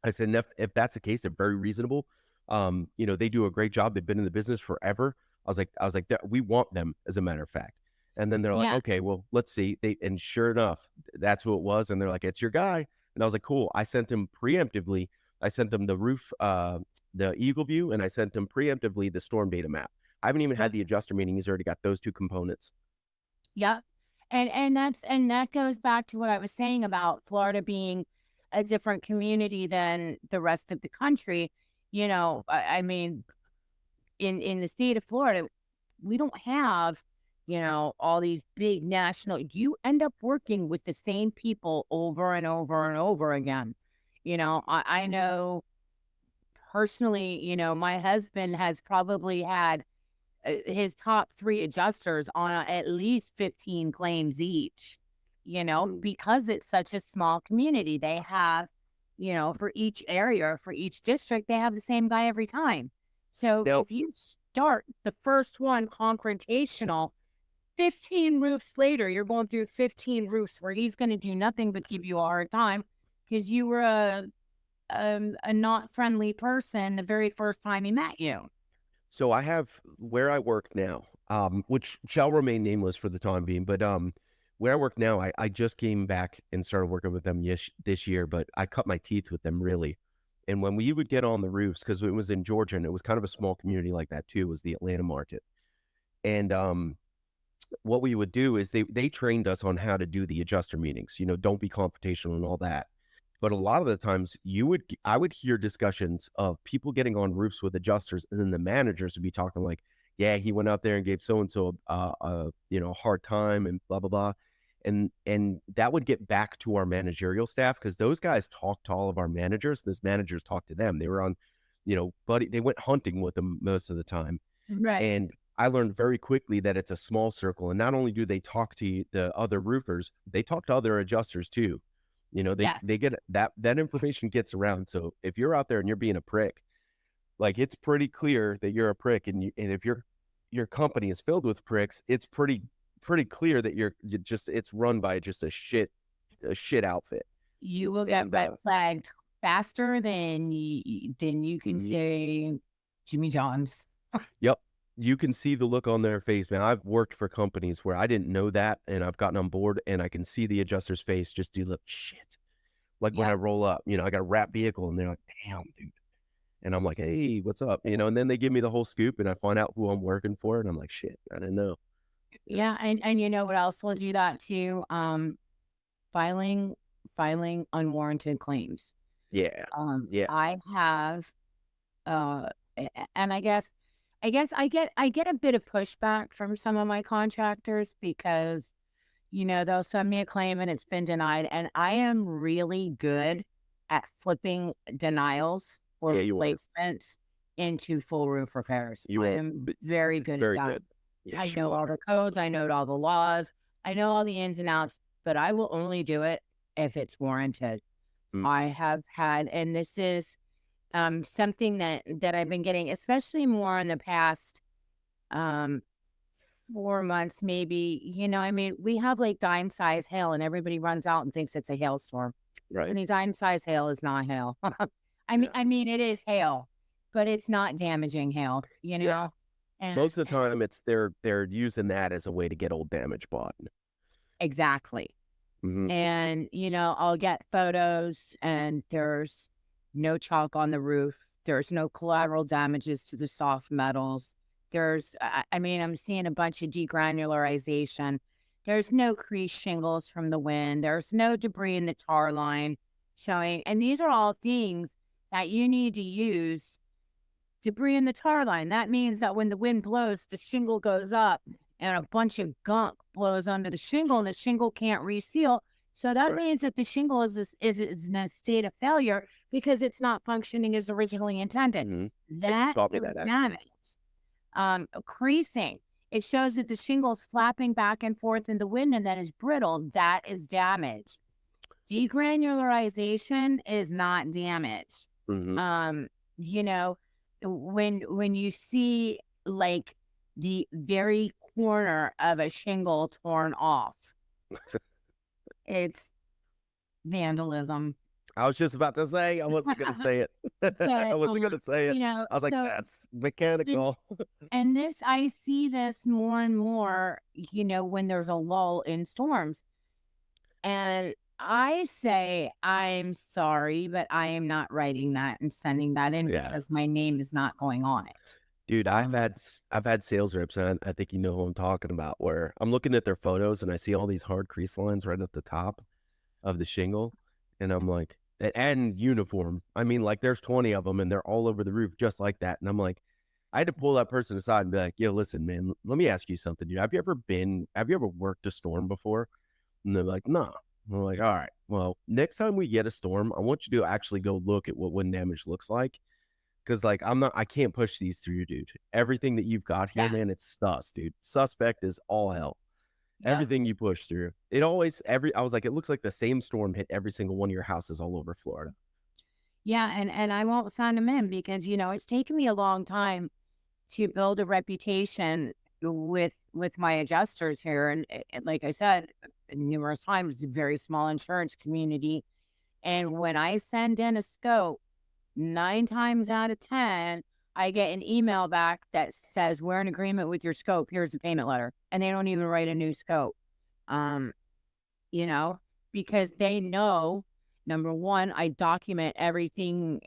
[SPEAKER 1] I said, and if that's the case, they're very reasonable. They do a great job. They've been in the business forever. I was like, we want them as a matter of fact. And then they're like,
[SPEAKER 2] Yeah.
[SPEAKER 1] okay, well, let's see. And sure enough, that's who it was. And they're like, it's your guy. And I was like, cool. I sent him preemptively. I sent him the roof, the Eagle View, and I sent him preemptively the storm data map. I haven't even had the adjuster meeting. He's already got those two components.
[SPEAKER 2] Yep. And that goes back to what I was saying about Florida being a different community than the rest of the country. I mean, in the state of Florida, we don't have, all these big national. You end up working with the same people over and over and over again. I know personally, my husband has probably had his top three adjusters on at least 15 claims each, because it's such a small community. They have, for each area, for each district, they have the same guy every time. So
[SPEAKER 1] Now,
[SPEAKER 2] if you start the first one confrontational, 15 roofs later, you're going through 15 roofs where he's going to do nothing but give you a hard time because you were a not friendly person the very first time he met you.
[SPEAKER 1] so I have where I work now, which shall remain nameless for the time being, but where I work now, I just came back and started working with them this year, but I cut my teeth with them really. And when we would get on the roofs, because it was in Georgia and it was kind of a small community like that too, was the Atlanta market. And what we would do is they trained us on how to do the adjuster meetings, don't be confrontational and all that. But a lot of the times I would hear discussions of people getting on roofs with adjusters, and then the managers would be talking like, yeah, he went out there and gave so and so a hard time and blah blah blah. And that would get back to our managerial staff because those guys talked to all of our managers. Those managers talked to them. They were on, buddy, they went hunting with them most of the time.
[SPEAKER 2] Right.
[SPEAKER 1] And I learned very quickly that it's a small circle. And not only do they talk to the other roofers, they talk to other adjusters too. They
[SPEAKER 2] Yeah.
[SPEAKER 1] they get that information gets around. So if you're out there and you're being a prick, like it's pretty clear that you're a prick. And if your company is filled with pricks, it's pretty clear that you just it's run by just a shit outfit.
[SPEAKER 2] You will get
[SPEAKER 1] And
[SPEAKER 2] red flagged faster than you can
[SPEAKER 1] mhm.
[SPEAKER 2] say Jimmy John's.
[SPEAKER 1] Yep. You can see the look on their face, man. I've worked for companies where I didn't know that, and I've gotten on board, and I can see the adjuster's face just do look shit. Like when I
[SPEAKER 2] Yep.
[SPEAKER 1] roll up, I got a wrap vehicle, and they're like, "Damn, dude." And I'm like, "Hey, what's up?" And then they give me the whole scoop, and I find out who I'm working for, and I'm like, "Shit, I didn't know." Yeah.
[SPEAKER 2] Yeah, and you know what else will do that too? Filing filing unwarranted claims.
[SPEAKER 1] Yeah. Yeah.
[SPEAKER 2] I have and I guess I get a bit of pushback from some of my contractors because they'll send me a claim and it's been denied, and I am really good at flipping denials or
[SPEAKER 1] Yeah, you are.
[SPEAKER 2] replacements into full roof repairs.
[SPEAKER 1] You
[SPEAKER 2] I
[SPEAKER 1] are
[SPEAKER 2] am
[SPEAKER 1] b
[SPEAKER 2] very good at
[SPEAKER 1] very
[SPEAKER 2] that.
[SPEAKER 1] good.
[SPEAKER 2] I
[SPEAKER 1] Yes, you
[SPEAKER 2] know all
[SPEAKER 1] are.
[SPEAKER 2] the codes, I know all the laws, I know all the ins and outs, but I will only do it if it's warranted.
[SPEAKER 1] Mm,
[SPEAKER 2] I have had, and this is something that I've been getting, especially more in the past um 4 months, maybe. I mean, we have like dime size hail, and everybody runs out and thinks it's a hailstorm.
[SPEAKER 1] right.
[SPEAKER 2] Honey, dime size hail is not hail. I mean,
[SPEAKER 1] Yeah.
[SPEAKER 2] I mean, it is hail, but it's not damaging hail.
[SPEAKER 1] Yeah.
[SPEAKER 2] And,
[SPEAKER 1] Most of the
[SPEAKER 2] and
[SPEAKER 1] time, it's they're using that as a way to get old damage bought.
[SPEAKER 2] exactly.
[SPEAKER 1] Mhm.
[SPEAKER 2] And, I'll get photos and there's no chalk on the roof. There's no collateral damages to the soft metals. I mean, I'm seeing a bunch of degranularization. There's no crease shingles from the wind. There's no debris in the tar line showing. And these are all things that you need to use. Debris in the tar line. That means that when the wind blows, the shingle goes up and a bunch of gunk blows under the shingle and the shingle can't reseal. So that
[SPEAKER 1] Right.
[SPEAKER 2] means that the shingle is in a state of failure because it's not functioning as originally intended.
[SPEAKER 1] Mhm. You
[SPEAKER 2] That
[SPEAKER 1] taught me
[SPEAKER 2] is
[SPEAKER 1] that actually.
[SPEAKER 2] damage. Creasing. It shows that the shingle's flapping back and forth in the wind and that is brittle. That is damage. Degranularization is not damage.
[SPEAKER 1] Mhm.
[SPEAKER 2] Um, you know, when you see like the very corner of a shingle torn off, it's vandalism.
[SPEAKER 1] I was just about to say, I wasn't gonna say it. I
[SPEAKER 2] But
[SPEAKER 1] wasn't gonna say it. I was like,
[SPEAKER 2] so
[SPEAKER 1] "That's
[SPEAKER 2] and,
[SPEAKER 1] mechanical."
[SPEAKER 2] and this I see this more and more, when there's a lull in storms. And I say, I'm sorry, but I am not writing that and sending that in
[SPEAKER 1] Yeah.
[SPEAKER 2] because my name is not going on it.
[SPEAKER 1] Dude, I've had sales reps, and I think you know who I'm talking about, where I'm looking at their photos, and I see all these hard crease lines right at the top of the shingle, and I'm like and uniform. I mean, like, there's 20 of them, and they're all over the roof just like that, and I'm like I had to pull that person aside and be like, "Yo, listen, man, let me ask you something, dude. Have you ever worked a storm before?" And they're like, "No." I'm like, "All right. Well, next time we get a storm, I want you to actually go look at what wind damage looks like. Cause like I can't push these through, dude. Everything that you've got here,
[SPEAKER 2] Yeah.
[SPEAKER 1] man, it's sus, dude. Suspect is all hell.
[SPEAKER 2] Yep.
[SPEAKER 1] Everything you push through. I was like, it looks like the same storm hit every single one of your houses all over Florida.
[SPEAKER 2] Yeah. And I won't sign them in because, it's taken me a long time to build a reputation with my adjusters here. And like I said numerous times, it's a very small insurance community. And when I send in a scope, 9 times out of 10, I get an email back that says, "We're in agreement with your scope. Here's the payment letter." And they don't even write a new scope. Um, you know, because they know, number one, I document everything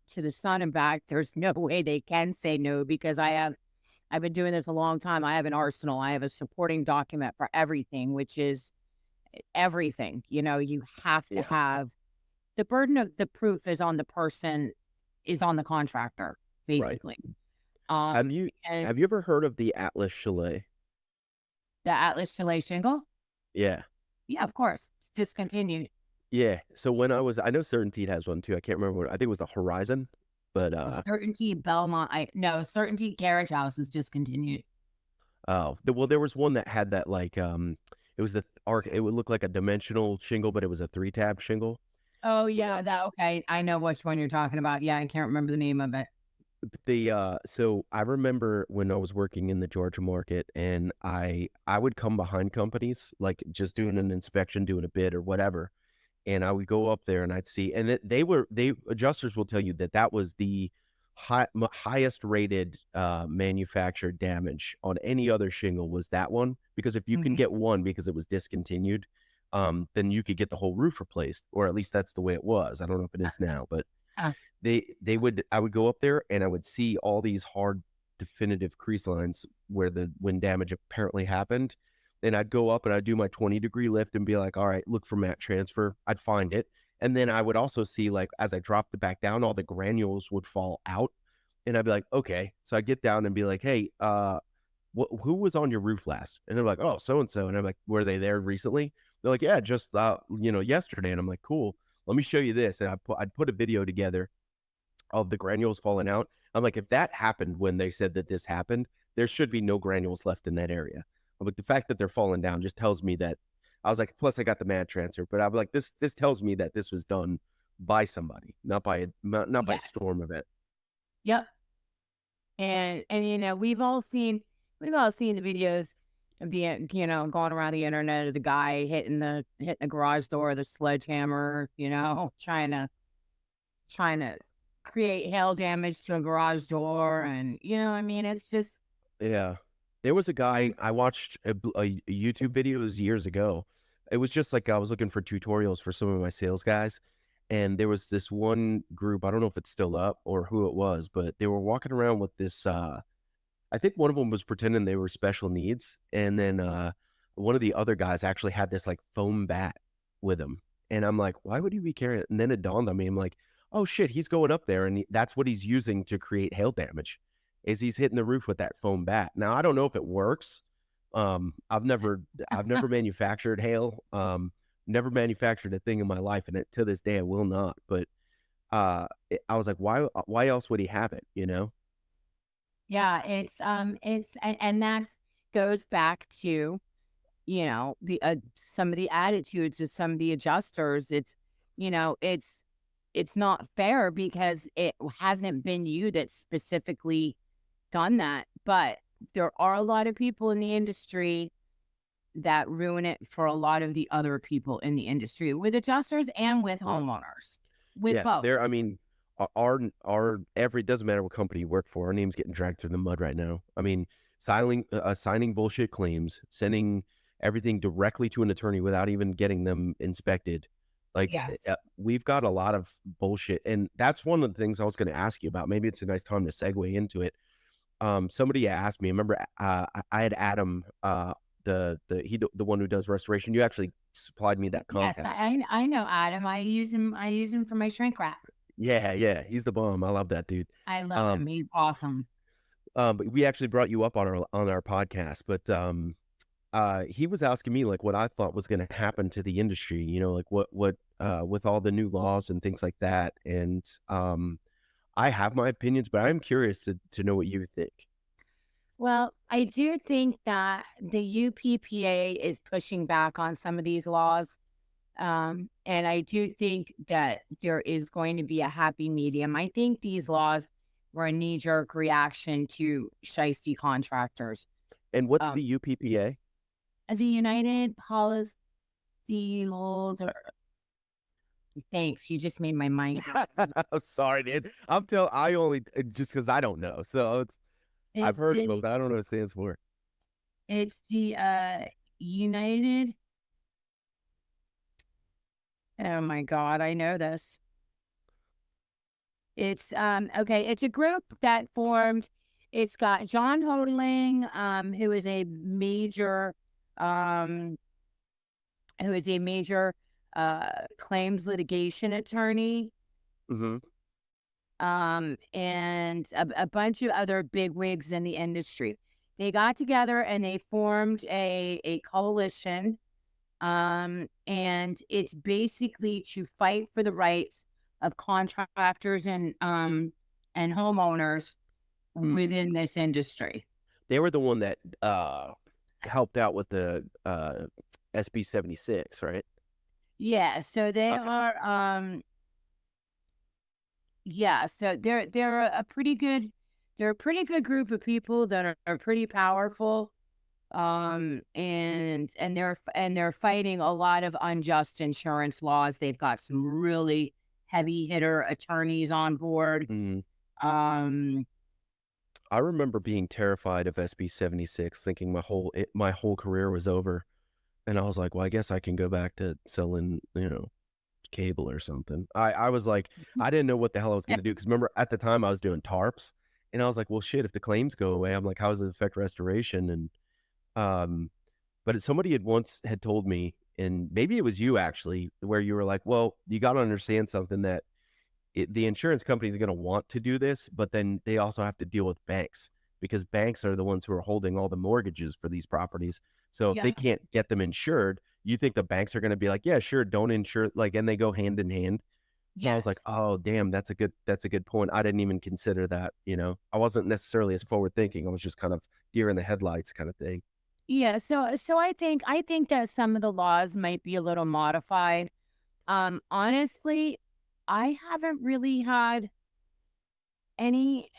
[SPEAKER 2] to the sun and back. There's no way they can say no because I've been doing this a long time. I have an arsenal. I have a supporting document for everything, which is everything. You have to
[SPEAKER 1] Yeah.
[SPEAKER 2] have the burden of the proof is on the person, is on the contractor,
[SPEAKER 1] Right.
[SPEAKER 2] basically.
[SPEAKER 1] Have you
[SPEAKER 2] And
[SPEAKER 1] have you ever heard of the Atlas Chalet?
[SPEAKER 2] the Atlas Chalet shingle,
[SPEAKER 1] Yeah.
[SPEAKER 2] yeah, of course, it's discontinued.
[SPEAKER 1] Yeah. So I know Certainty has one too. I can't remember I think it was the Horizon, but
[SPEAKER 2] Certainty Belmont, no, Certainty Carriage House is discontinued.
[SPEAKER 1] well, there was one that had that like it was the arc. It would look like a dimensional shingle, but it was a 3-tab shingle.
[SPEAKER 2] Oh yeah, that okay. I know which one you're talking about. Yeah, I can't remember the name of it.
[SPEAKER 1] So I remember when I was working in the Georgia market, and I would come behind companies like just doing an inspection, doing a bid or whatever, and I would go up there and I'd see, and they adjusters will tell you that that was the highest rated manufactured damage on any other shingle was that one, because if you can
[SPEAKER 2] Mhm.
[SPEAKER 1] get one because it was discontinued, then you could get the whole roof replaced, or at least that's the way it was. I don't know if it is now, but
[SPEAKER 2] Uh,
[SPEAKER 1] they would I would go up there and I would see all these hard definitive crease lines where the when damage apparently happened. Then I'd go up and I'd do my 20-degree lift and be like, all right, look for mat transfer. I'd find it. And then I would also see, like, as I dropped it back down, all the granules would fall out. And I'd be like, okay. So I'd get down and be like, hey, who was on your roof last? And they're like, oh, so and so. And I'm like, were they there recently? They're like, yeah, just yesterday. And I'm like, cool. Let me show you this. And I'd put a video together of the granules falling out. I'm like, if that happened when they said that this happened, there should be no granules left in that area. But the fact that they're falling down just tells me that. I was like, plus I got the mat transfer, but I'm like, this tells me that this was done by somebody, not by a
[SPEAKER 2] yes.
[SPEAKER 1] storm event.
[SPEAKER 2] Yep. And we've all seen the videos of the going around the internet of the guy hitting the garage door with a sledgehammer, trying to create hail damage to a garage door, and it's just
[SPEAKER 1] Yeah. There was a guy I watched a YouTube video, it was years ago. It was just like I was looking for tutorials for some of my sales guys, and there was this one group, I don't know if it's still up or who it was, but they were walking around with this I think one of them was pretending they were special needs, and then one of the other guys actually had this like foam bat with him, and I'm like, why would he be carrying it? And then it dawned on me, I'm like, oh shit, he's going up there, and that's what he's using to create hail damage, is he's hitting the roof with that foam bat. Now I don't know if it works. I've never manufactured hail. Never manufactured a thing in my life, and to this day I will not. But I was like, why else would he have it? You know?
[SPEAKER 2] yeah, and that goes back to the some of the attitudes of some of the adjusters. It's not fair because it hasn't been you that specifically done that, but there are a lot of people in the industry that ruin it for a lot of the other people in the industry, with adjusters and with homeowners, with
[SPEAKER 1] Yeah,
[SPEAKER 2] both.
[SPEAKER 1] there. I mean, our every doesn't matter what company you work for. Our name's getting dragged through the mud right now. I mean, signing bullshit claims, sending everything directly to an attorney without even getting them inspected. Like
[SPEAKER 2] Yes.
[SPEAKER 1] we've got a lot of bullshit, and that's one of the things I was going to ask you about. Maybe it's a nice time to segue into it. Somebody asked me. Remember, I had Adam, the one who does restoration. You actually supplied me that
[SPEAKER 2] Yes,
[SPEAKER 1] contact.
[SPEAKER 2] I know Adam. I use him for my shrink wrap.
[SPEAKER 1] Yeah, yeah, he's the bomb. I love that dude.
[SPEAKER 2] I love
[SPEAKER 1] Um,
[SPEAKER 2] him. He's awesome.
[SPEAKER 1] but we actually brought you up on our podcast, but he was asking me like what I thought was going to happen to the industry. You know, like what with all the new laws and things like that. And I have my opinions, but I'm curious to know what you think.
[SPEAKER 2] Well, I do think that the UPPA is pushing back on some of these laws. And I do think that there is going to be a happy medium. I think these laws were a knee jerk reaction to shiesty contractors.
[SPEAKER 1] And what's
[SPEAKER 2] Um,
[SPEAKER 1] the UPPA?
[SPEAKER 2] the United Policy Holder. Thanks. You just made my mind.
[SPEAKER 1] I'm sorry, dude. I only just because I don't know. So I've
[SPEAKER 2] It's
[SPEAKER 1] heard of it,
[SPEAKER 2] the
[SPEAKER 1] but I don't know what it stands for.
[SPEAKER 2] it's the United. Oh my God, I know this. It's okay. It's a group that formed. It's got John Hodling, um, who is a major claims litigation attorney,
[SPEAKER 1] Hmm.
[SPEAKER 2] and a bunch of other big wigs in the industry. They got together and they formed a coalition, and it's basically to fight for the rights of contractors and homeowners within this industry.
[SPEAKER 1] They were the one that helped out with the SB 76, right?
[SPEAKER 2] Yeah, so they
[SPEAKER 1] Okay.
[SPEAKER 2] are yeah, so they're a pretty good group of people that are pretty powerful. And they're fighting a lot of unjust insurance laws. They've got some really heavy hitter attorneys on board.
[SPEAKER 1] Mm.
[SPEAKER 2] Um,
[SPEAKER 1] I remember being terrified of SB 76, thinking my whole career was over, and I was like, "Well, I guess I can go back to selling, cable or something." I was like, I didn't know what the hell I was
[SPEAKER 2] eh,
[SPEAKER 1] gonna do, because remember at the time I was doing tarps, and I was like, "Well, shit, if the claims go away," I'm like, "How does it affect restoration?" And, um, but somebody had told me, and maybe it was you actually, where you were like, "Well, you gotta understand something, that the insurance company is going to want to do this, but then they also have to deal with banks, because banks are the ones who are holding all the mortgages for these properties. So if they
[SPEAKER 2] yeah,
[SPEAKER 1] can't get them insured, you think the banks are going to be like, yeah, sure, don't insure, like, and they go hand in hand. So I was like,
[SPEAKER 2] yes.
[SPEAKER 1] oh, damn, that's a good point. I didn't even consider that. I wasn't necessarily as forward thinking. I was just kind of deer in the headlights kind of thing.
[SPEAKER 2] Yeah, so I think that some of the laws might be a little modified. Honestly, I haven't really had any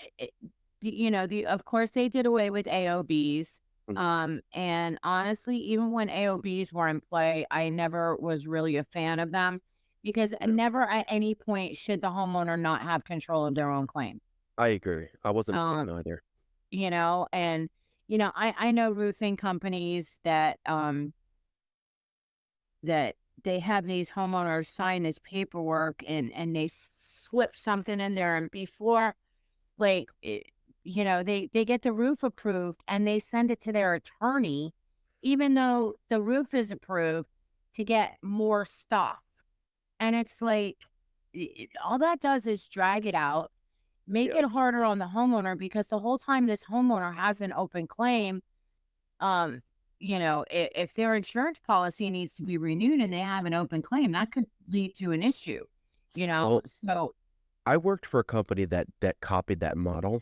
[SPEAKER 2] the of course they did away with AOBs.
[SPEAKER 1] Mhm.
[SPEAKER 2] And honestly, even when AOBs were in play, I never was really a fan of them because
[SPEAKER 1] Yeah,
[SPEAKER 2] never at any point should the homeowner not have control of their own claim.
[SPEAKER 1] I agree. I wasn't a
[SPEAKER 2] Um,
[SPEAKER 1] fan either.
[SPEAKER 2] and I know roofing companies that they have these homeowners sign this paperwork and they slip something in there, and before like they get the roof approved and they send it to their attorney even though the roof is approved to get more stuff. And it's like all that does is drag it out, make
[SPEAKER 1] Yeah.
[SPEAKER 2] it harder on the homeowner, because the whole time this homeowner has an open claim, um, if their insurance policy needs to be renewed and they have an open claim, that could lead to an issue,
[SPEAKER 1] Well,
[SPEAKER 2] so
[SPEAKER 1] I worked for a company that copied that model,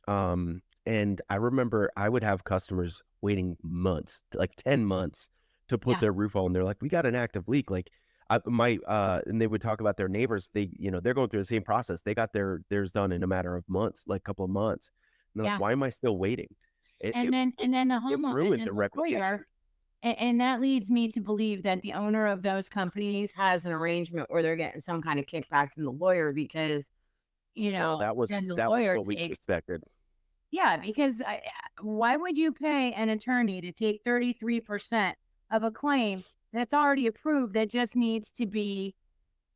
[SPEAKER 1] and I remember I would have customers waiting months, like 10 months, to put
[SPEAKER 2] yeah,
[SPEAKER 1] their roof on. They're like, "We got an active leak." Like, and they would talk about their neighbors. They're going through the same process. They got theirs done in a matter of months, like a couple of months. And they're like,
[SPEAKER 2] yeah.
[SPEAKER 1] "Why am I still waiting?" It it it
[SPEAKER 2] And
[SPEAKER 1] ruined
[SPEAKER 2] then
[SPEAKER 1] the
[SPEAKER 2] the
[SPEAKER 1] reputation.
[SPEAKER 2] lawyer, and that leads me to believe that the owner of those companies has an arrangement where they're getting some kind of kickback from the lawyer, because,
[SPEAKER 1] Well,
[SPEAKER 2] then the
[SPEAKER 1] that was
[SPEAKER 2] lawyer
[SPEAKER 1] what we
[SPEAKER 2] takes,
[SPEAKER 1] suspected.
[SPEAKER 2] yeah, because why would you pay an attorney to take 33% of a claim that's already approved that just needs to be,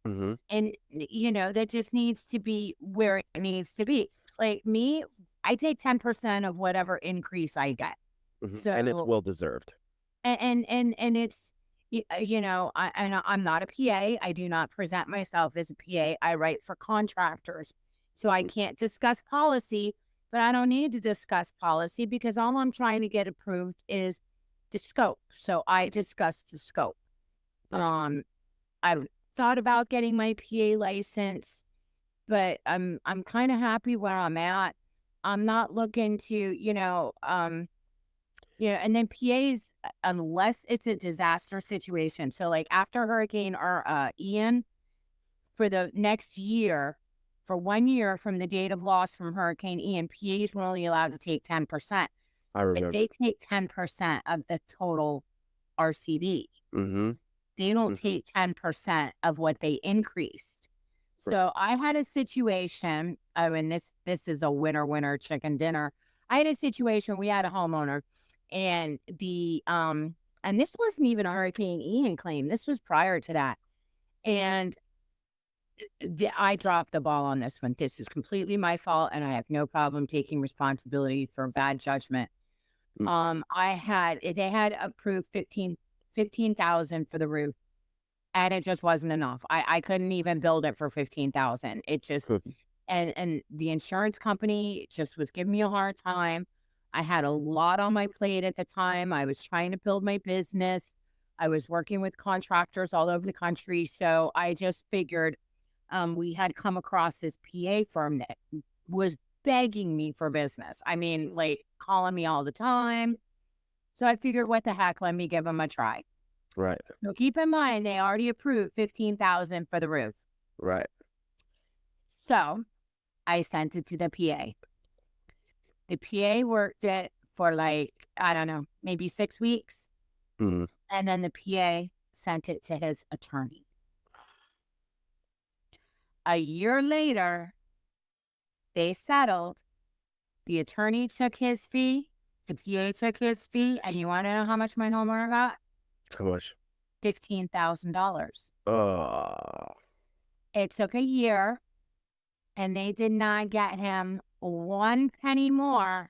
[SPEAKER 1] Mhm,
[SPEAKER 2] that just needs to be where it needs to be? Like me, I take 10% of whatever increase I get.
[SPEAKER 1] mhm, and it's
[SPEAKER 2] So
[SPEAKER 1] well deserved.
[SPEAKER 2] and it's I'm not a PA. I do not present myself as a PA. I write for contractors. So I
[SPEAKER 1] Mm,
[SPEAKER 2] can't discuss policy, but I don't need to discuss policy because all I'm trying to get approved is the scope. So I discuss the scope.
[SPEAKER 1] right.
[SPEAKER 2] Um I've thought about getting my PA license, but I'm kind of happy where I'm at. I'm not looking to, and then PAs, unless it's a disaster situation. So, like after Hurricane or Ian, for the next year, for 1 year from the date of loss from Hurricane Ian, PAs were only allowed to take 10%,
[SPEAKER 1] I
[SPEAKER 2] but
[SPEAKER 1] remember.
[SPEAKER 2] they take 10% of the total RCD.
[SPEAKER 1] Mhm,
[SPEAKER 2] They don't
[SPEAKER 1] mhm,
[SPEAKER 2] take 10% of what they increased.
[SPEAKER 1] right.
[SPEAKER 2] So I had a situation. I mean, this is a winner chicken dinner. I had a situation. We had a homeowner, and and this wasn't even a Hurricane Ian claim. This was prior to that, and I dropped the ball on this one. This is completely my fault, and I have no problem taking responsibility for bad judgment.
[SPEAKER 1] Mm.
[SPEAKER 2] They had approved 15,000 for the roof, and it just wasn't enough. I couldn't even build it for 15,000. It just and the insurance company just was giving me a hard time. I had a lot on my plate at the time. I was trying to build my business. I was working with contractors all over the country. So I just figured we had come across this PA firm that was begging me for business. I mean, like calling me all the time. So I figured, what the heck, let me give them a try.
[SPEAKER 1] Right,
[SPEAKER 2] So keep in mind, they already approved 15,000 for the roof.
[SPEAKER 1] right.
[SPEAKER 2] So I sent it to the PA. The PA worked it for like I don't know, maybe 6 weeks.
[SPEAKER 1] Mm.
[SPEAKER 2] And then the PA sent it to his attorney. A year later, they settled. The attorney took his fee. The PA took his fee. And you want to know how much my homeowner got?
[SPEAKER 1] How much?
[SPEAKER 2] $15,000.
[SPEAKER 1] Oh,
[SPEAKER 2] It took a year, and they did not get him one penny more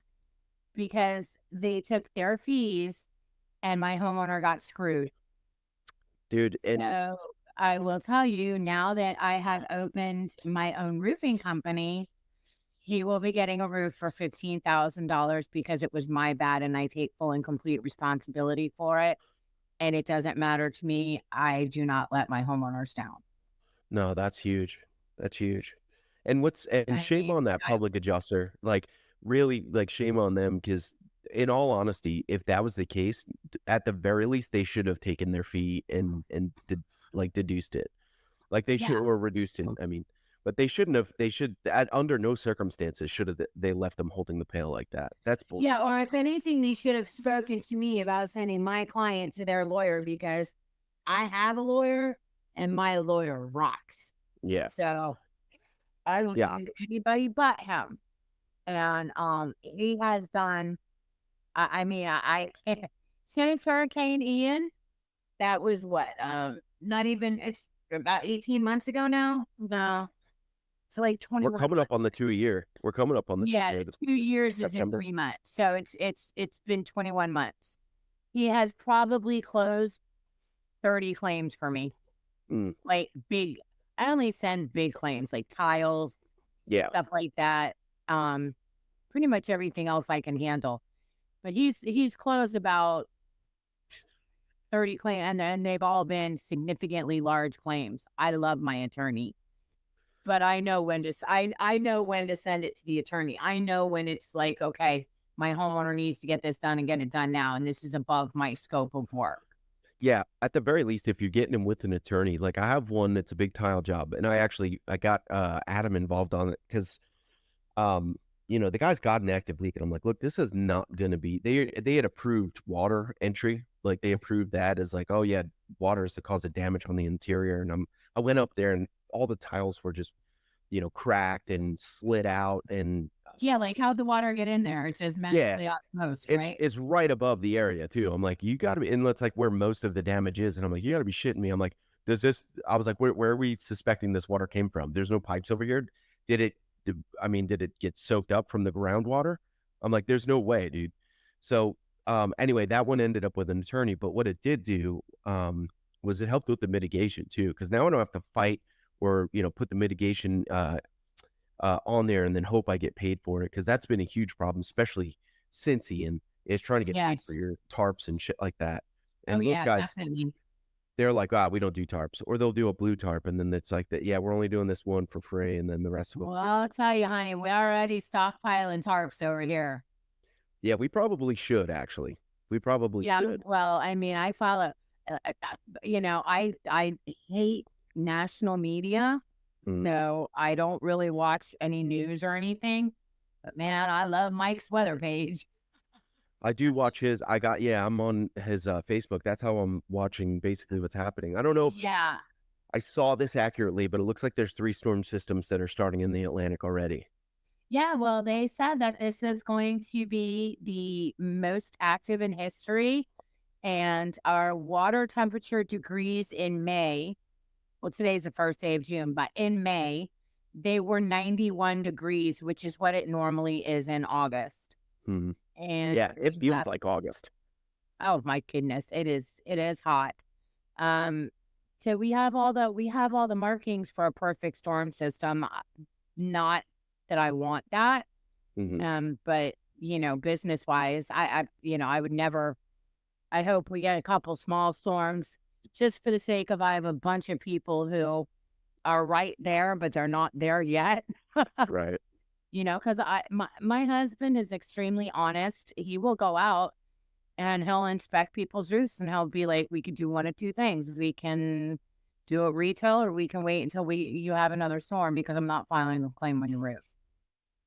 [SPEAKER 2] because they took their fees, and my homeowner got screwed.
[SPEAKER 1] dude. And
[SPEAKER 2] So I will tell you, now that I have opened my own roofing company, he will be getting a roof for $15,000 because it was my bad and I take full and complete responsibility for it. And it doesn't matter to me. I do not let my homeowners down.
[SPEAKER 1] no, that's huge. That's huge. And
[SPEAKER 2] I
[SPEAKER 1] shame
[SPEAKER 2] mean,
[SPEAKER 1] on that public adjuster. Like, really, like, shame on them, because in all honesty, if that was the case, at the very least, they should have taken their fee and like deduced it. Like, they should,
[SPEAKER 2] yeah.
[SPEAKER 1] or reduced it. I mean, but they shouldn't have. They should, at under no circumstances should have they left them holding the pail like that. That's bullshit.
[SPEAKER 2] Yeah. Or if anything, they should have spoken to me about sending my client to their lawyer because I have a lawyer and my lawyer rocks.
[SPEAKER 1] Yeah.
[SPEAKER 2] So I don't
[SPEAKER 1] Yeah.
[SPEAKER 2] need anybody but him. And he has done. I mean, since Hurricane Ian, that was what not even it's about 18 months ago now. No, it's like
[SPEAKER 1] We're
[SPEAKER 2] 21
[SPEAKER 1] coming up on
[SPEAKER 2] months.
[SPEAKER 1] the 2 year. We're coming up on the
[SPEAKER 2] Yeah,
[SPEAKER 1] 2 year.
[SPEAKER 2] 2 years is in
[SPEAKER 1] September.
[SPEAKER 2] 3 months, so it's been 21 months. He has probably closed 30 claims for me,
[SPEAKER 1] Mm,
[SPEAKER 2] like big. I only send big claims like tiles,
[SPEAKER 1] yeah.
[SPEAKER 2] stuff like that. Um, Pretty much everything else I can handle. But he's closed about 30 claims, and they've all been significantly large claims. I love my attorney, but I know when to I know when to send it to the attorney. I know when it's like, okay, my homeowner needs to get this done and get it done now, and this is above my scope of work.
[SPEAKER 1] Yeah, at the very least, if you're getting him with an attorney, like I have one that's a big tile job, and I got Adam involved on it because the guy's got an active leak, and I'm like, look, this is not gonna be. They had approved water entry, like they approved that as like, oh yeah, water is the cause of damage on the interior, and I went up there and all the tiles were just cracked and slid out, and
[SPEAKER 2] Yeah, like how'd the water get in there? It's just
[SPEAKER 1] yeah,
[SPEAKER 2] magically osmosis,
[SPEAKER 1] it's
[SPEAKER 2] right?
[SPEAKER 1] it's right above the area too. I'm like, you got to be, and that's like where most of the damage is. And I'm like, you got to be shitting me. I'm like, does this? I was like, where are we suspecting this water came from? There's no pipes over here. Did it? Did it get soaked up from the groundwater? I'm like, there's no way, dude. So, anyway, that one ended up with an attorney. But what it did do, was it helped with the mitigation too, because now I don't have to fight or put the mitigation on there and then hope I get paid for it, because that's been a huge problem, especially since Ian is trying to get paid for
[SPEAKER 2] Yes.
[SPEAKER 1] your tarps and shit like that.
[SPEAKER 2] Oh
[SPEAKER 1] And those
[SPEAKER 2] yeah,
[SPEAKER 1] guys,
[SPEAKER 2] definitely.
[SPEAKER 1] they're like, ah, we don't do tarps, or they'll do a blue tarp, and then it's like that. Yeah, we're only doing this one for free, and then the rest of them.
[SPEAKER 2] Well, I'll tell you, honey, we're already stockpiling tarps over here.
[SPEAKER 1] Yeah, we probably should actually. We probably
[SPEAKER 2] Yeah.
[SPEAKER 1] should.
[SPEAKER 2] Well, I mean, I follow. I hate national media,
[SPEAKER 1] Mm.
[SPEAKER 2] so I don't really watch any news or anything. But man, I love Mike's weather page.
[SPEAKER 1] I do watch his. Yeah, I'm on his Facebook. That's how I'm watching basically what's happening. I don't know if
[SPEAKER 2] Yeah.
[SPEAKER 1] I saw this accurately, but it looks like there's 3 storm systems that are starting in the Atlantic already.
[SPEAKER 2] Yeah, well, they said that this is going to be the most active in history, and our water temperature degrees in May. Well, today's the first day of June, but in May, they were 91 degrees, which is what it normally is in August.
[SPEAKER 1] Hmm.
[SPEAKER 2] And
[SPEAKER 1] Yeah, it feels like August.
[SPEAKER 2] oh my goodness, it is hot. Um, so we have all the markings for a perfect storm system. Not that I want that.
[SPEAKER 1] Hmm.
[SPEAKER 2] But business wise, I would never. I hope we get a couple small storms just for the sake of I have a bunch of people who are right there, but they're not there yet.
[SPEAKER 1] Right.
[SPEAKER 2] Because my husband is extremely honest. He will go out and he'll inspect people's roofs and he'll be like, we could do one of two things. We can do a retail or we can wait until you have another storm because I'm not filing a claim on your roof.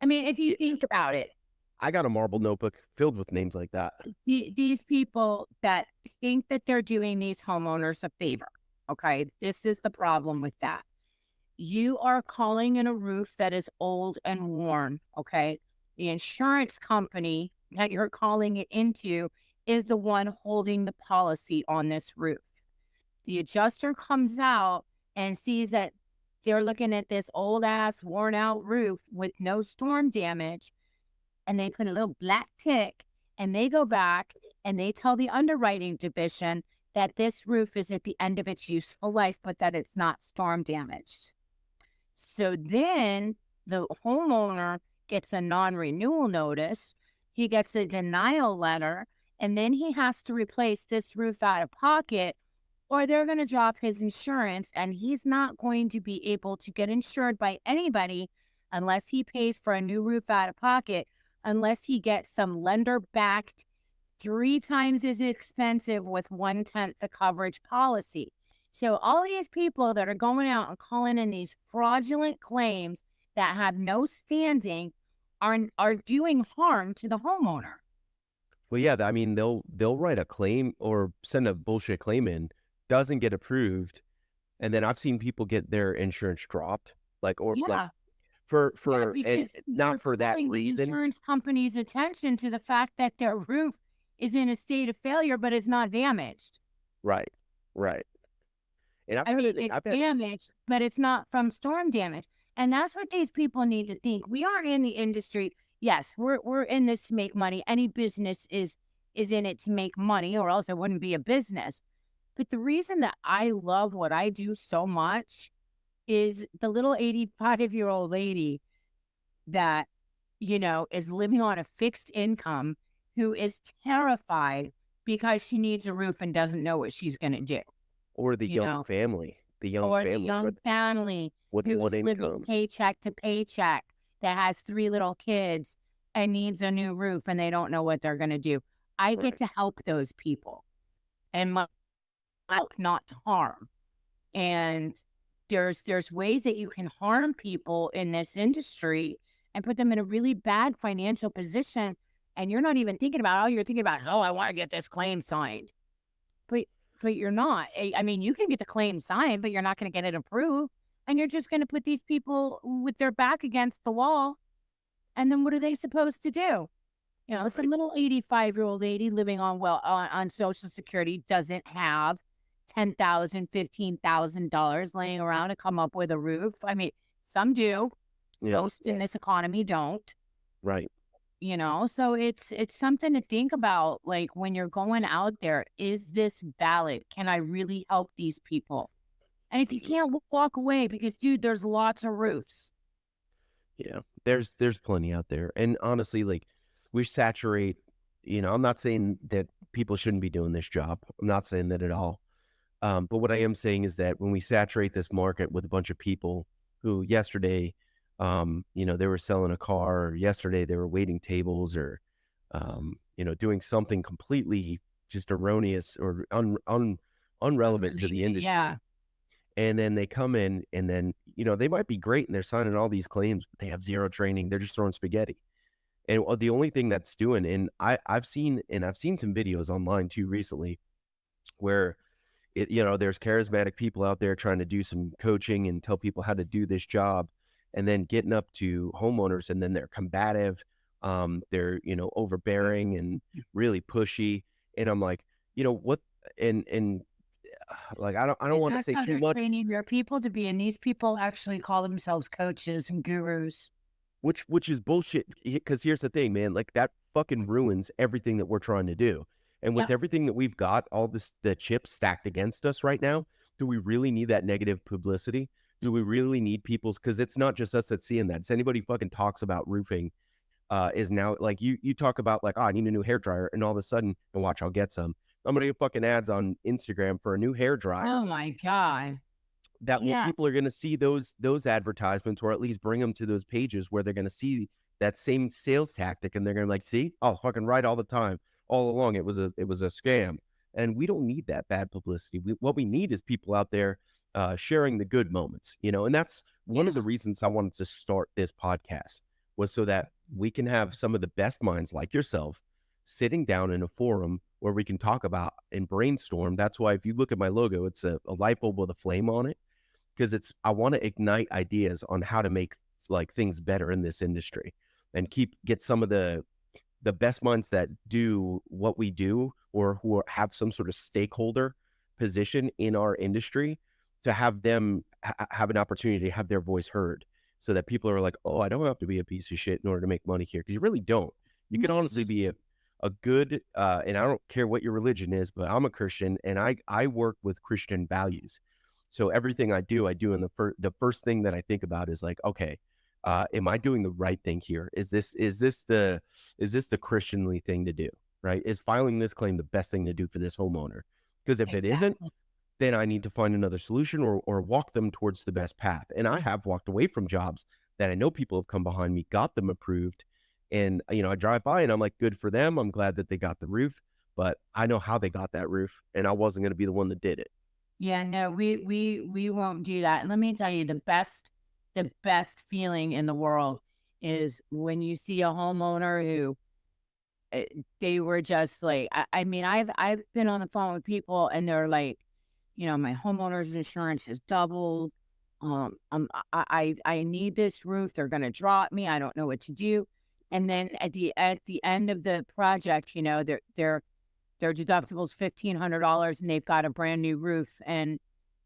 [SPEAKER 2] I mean, if you
[SPEAKER 1] Yeah.
[SPEAKER 2] think about it,
[SPEAKER 1] I got a marble notebook filled with names like that.
[SPEAKER 2] These people that think that they're doing these homeowners a favor. Okay. This is the problem with that. You are calling in a roof that is old and worn. Okay. The insurance company that you're calling it into is the one holding the policy on this roof. The adjuster comes out and sees that they're looking at this old ass worn out roof with no storm damage, and they put a little black tick, and they go back and they tell the underwriting division that this roof is at the end of its useful life, but that it's not storm damaged. So then the homeowner gets a non-renewal notice, he gets a denial letter, and then he has to replace this roof out of pocket, or they're going to drop his insurance, and he's not going to be able to get insured by anybody unless he pays for a new roof out of pocket, unless he gets some lender backed 3 times as expensive with 1/10 the coverage policy. So all these people that are going out and calling in these fraudulent claims that have no standing are doing harm to the homeowner.
[SPEAKER 1] Well, yeah, I mean, they'll write a claim or send a bullshit claim in, doesn't get approved, and then I've seen people get their insurance dropped, like or like
[SPEAKER 2] Yeah.
[SPEAKER 1] for
[SPEAKER 2] Yeah,
[SPEAKER 1] and
[SPEAKER 2] because
[SPEAKER 1] not
[SPEAKER 2] you're
[SPEAKER 1] for that
[SPEAKER 2] calling the
[SPEAKER 1] reason.
[SPEAKER 2] insurance company's attention to the fact that their roof is in a state of failure, but it's not damaged.
[SPEAKER 1] Right, right. And
[SPEAKER 2] I mean, it's
[SPEAKER 1] I've had
[SPEAKER 2] damaged, but it's not from storm damage. And that's what these people need to think. We are in the industry. Yes, we're in this to make money. Any business is in it to make money, or else it wouldn't be a business. But the reason that I love what I do so much is the little 85-year-old lady that, is living on a fixed income, who is terrified because she needs a roof and doesn't know what she's going to do,
[SPEAKER 1] or
[SPEAKER 2] you know,
[SPEAKER 1] the young
[SPEAKER 2] or the
[SPEAKER 1] family
[SPEAKER 2] young family
[SPEAKER 1] with one
[SPEAKER 2] who's living
[SPEAKER 1] income.
[SPEAKER 2] paycheck to paycheck, that has 3 little kids and needs a new roof and they don't know what they're going to do. I get
[SPEAKER 1] Right.
[SPEAKER 2] to help those people, and my help, not to harm. And there's ways that you can harm people in this industry and put them in a really bad financial position. And you're not even thinking about, all you're thinking about is, oh, I want to get this claim signed. But but you're not. I mean, you can get the claim signed, but you're not going to get it approved. And you're just going to put these people with their back against the wall. And then what are they supposed to do? It's a
[SPEAKER 1] Right.
[SPEAKER 2] little 85-year-old lady living on Social Security, doesn't have $10,000, $15,000 laying around to come up with a roof. I mean, some do.
[SPEAKER 1] Yeah.
[SPEAKER 2] Most in this economy don't.
[SPEAKER 1] Right.
[SPEAKER 2] So it's something to think about. Like, when you're going out there, is this valid? Can I really help these people? And if you can't, walk away, because, dude, there's lots of roofs.
[SPEAKER 1] Yeah. There's plenty out there. And honestly, like we saturate, I'm not saying that people shouldn't be doing this job. I'm not saying that at all. But what I am saying is that when we saturate this market with a bunch of people who yesterday, they were selling a car, or yesterday they were waiting tables, or, doing something completely just erroneous or unrelevant to the industry.
[SPEAKER 2] Yeah.
[SPEAKER 1] And then they come in and then, they might be great and they're signing all these claims, but they have zero training. They're just throwing spaghetti. And the only thing that's doing, and I've seen some videos online too recently where there's charismatic people out there trying to do some coaching and tell people how to do this job, and then getting up to homeowners and then they're combative, they're overbearing and really pushy, and I'm like, what, and like I don't
[SPEAKER 2] And
[SPEAKER 1] want to
[SPEAKER 2] that's
[SPEAKER 1] say
[SPEAKER 2] how
[SPEAKER 1] too
[SPEAKER 2] they're
[SPEAKER 1] much,
[SPEAKER 2] training their people to be. And these people actually call themselves coaches and gurus.
[SPEAKER 1] which is bullshit. Because here's the thing, man, like that fucking ruins everything that we're trying to do. And with
[SPEAKER 2] Yep.
[SPEAKER 1] everything that we've got, all the chips stacked against us right now, do we really need that negative publicity? Do we really need people's? Because it's not just us that's seeing that. It's anybody fucking talks about roofing. Is now like you talk about like, oh, I need a new hair dryer, and all of a sudden, and watch, I'll get some. I'm gonna get fucking ads on Instagram for a new hair dryer.
[SPEAKER 2] Oh my God. Yeah.
[SPEAKER 1] People are going to see those advertisements, or at least bring them to those pages where they're going to see that same sales tactic, and they're going to be like, see, oh, fucking right, all the time, all along it was a scam. And we don't need that bad publicity. What we need is people out there sharing the good moments, and that's one of
[SPEAKER 2] Yeah.
[SPEAKER 1] the reasons I wanted to start this podcast, was so that we can have some of the best minds like yourself sitting down in a forum where we can talk about and brainstorm. That's why if you look at my logo, it's a light bulb with a flame on it, because I want to ignite ideas on how to make like things better in this industry and get some of the best minds that do what we do or have some sort of stakeholder position in our industry, to have them have an opportunity to have their voice heard, so that people are like, oh, I don't have to be a piece of shit in order to make money here, because you really don't. You can honestly be a good and I don't care what your religion is, but I'm a Christian and I work with Christian values. So everything I do in the first thing that I think about is like, okay, am I doing the right thing here? Is this the Christianly thing to do? Right? Is filing this claim the best thing to do for this homeowner? Because if it isn't,
[SPEAKER 2] Exactly.
[SPEAKER 1] then I need to find another solution, or walk them towards the best path. And I have walked away from jobs that I know people have come behind me, got them approved. And, I drive by and I'm like, good for them. I'm glad that they got the roof, but I know how they got that roof and I wasn't going to be the one that did it.
[SPEAKER 2] Yeah, no, we won't do that. And let me tell you, the best feeling in the world is when you see a homeowner who they were just like, I mean, I've been on the phone with people and they're like, my homeowner's insurance has doubled. I need this roof. They're gonna drop me. I don't know what to do. And then at the end of the project, their deductible's $1,500 and they've got a brand new roof, and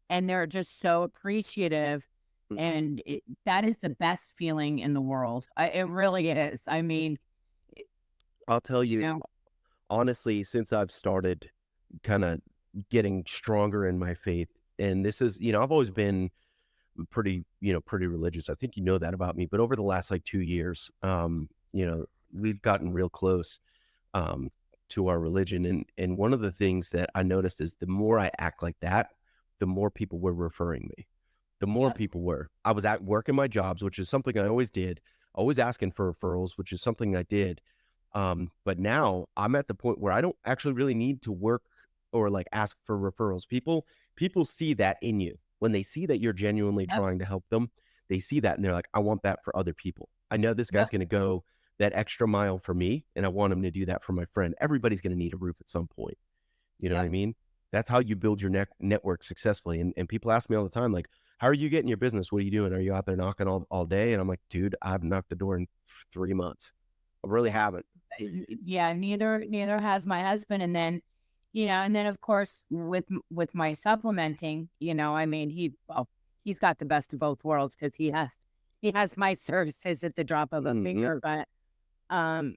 [SPEAKER 2] they're just so appreciative.
[SPEAKER 1] Mm.
[SPEAKER 2] And that is the best feeling in the world. It really is. I mean,
[SPEAKER 1] I'll tell
[SPEAKER 2] you
[SPEAKER 1] you,
[SPEAKER 2] know,
[SPEAKER 1] honestly, since I've started kind of getting stronger in my faith, and this is, I've always been pretty religious. I think you know that about me, but over the last like 2 years, we've gotten real close um, to our religion. And one of the things that I noticed is the more I act like that, the more people were referring me. The more
[SPEAKER 2] yep,
[SPEAKER 1] people were. I was at work in my jobs, which is something I always did, always asking for referrals, which is something I did. But now I'm at the point where I don't actually really need to work or like ask for referrals. People see that in you. When they see that you're genuinely
[SPEAKER 2] yep,
[SPEAKER 1] trying to help them, they see that and they're like, I want that for other people. I know this guy's
[SPEAKER 2] yep,
[SPEAKER 1] going to go that extra mile for me, and I want him to do that for my friend. Everybody's going to need a roof at some point. You know what I
[SPEAKER 2] yep.
[SPEAKER 1] mean? That's how you build your network successfully. And people ask me all the time, like, how are you getting your business? What are you doing? Are you out there knocking all day? And I'm like, dude, I've knocked the door in 3 months. I really haven't.
[SPEAKER 2] Yeah, neither has my husband. And then, of course with my supplementing, I mean, he's got the best of both worlds because he has my services at the drop of a
[SPEAKER 1] Mhm.
[SPEAKER 2] finger. But I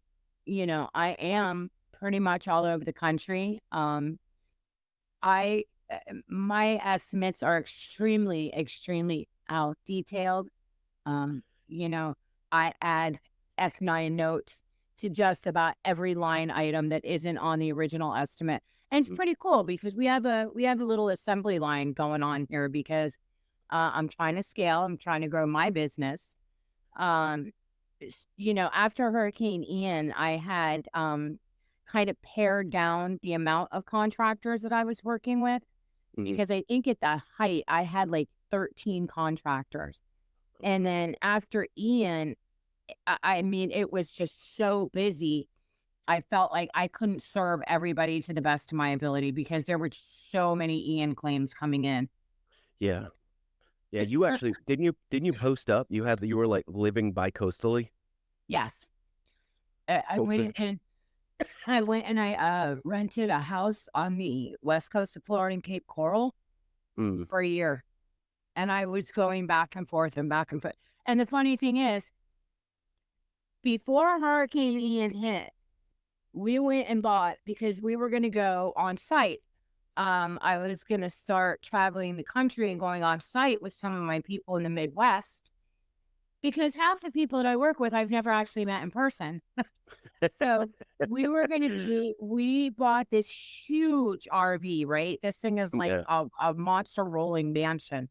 [SPEAKER 2] am pretty much all over the country. I My estimates are extremely, extremely out detailed. Um, you know, I add F9 notes to just about every line item that isn't on the original estimate. And it's
[SPEAKER 1] Mm.
[SPEAKER 2] pretty cool because we have a little assembly line going on here because I'm trying to scale, I'm trying to grow my business. Um, after Hurricane Ian, I had kind of pared down the amount of contractors that I was working with
[SPEAKER 1] Mhm.
[SPEAKER 2] because I think at the height I had like 13 contractors. And then after Ian, I mean, it was just so busy. I felt like I couldn't serve everybody to the best of my ability because there were so many Ian claims coming in.
[SPEAKER 1] Yeah. Yeah. You actually didn't you post up? You were like living bi-coastally.
[SPEAKER 2] Yes. I
[SPEAKER 1] Folks
[SPEAKER 2] went
[SPEAKER 1] that
[SPEAKER 2] and I rented a house on the west coast of Florida in Cape Coral
[SPEAKER 1] mm,
[SPEAKER 2] for a year. And I was going back and forth and back and forth. And the funny thing is, before Hurricane Ian hit, we went and bought because we were going to go on site. I was going to start traveling the country and going on site with some of my people in the Midwest because half the people that I work with, I've never actually met in person. So we bought this huge RV, right? This thing is like
[SPEAKER 1] yeah.
[SPEAKER 2] a monster rolling mansion.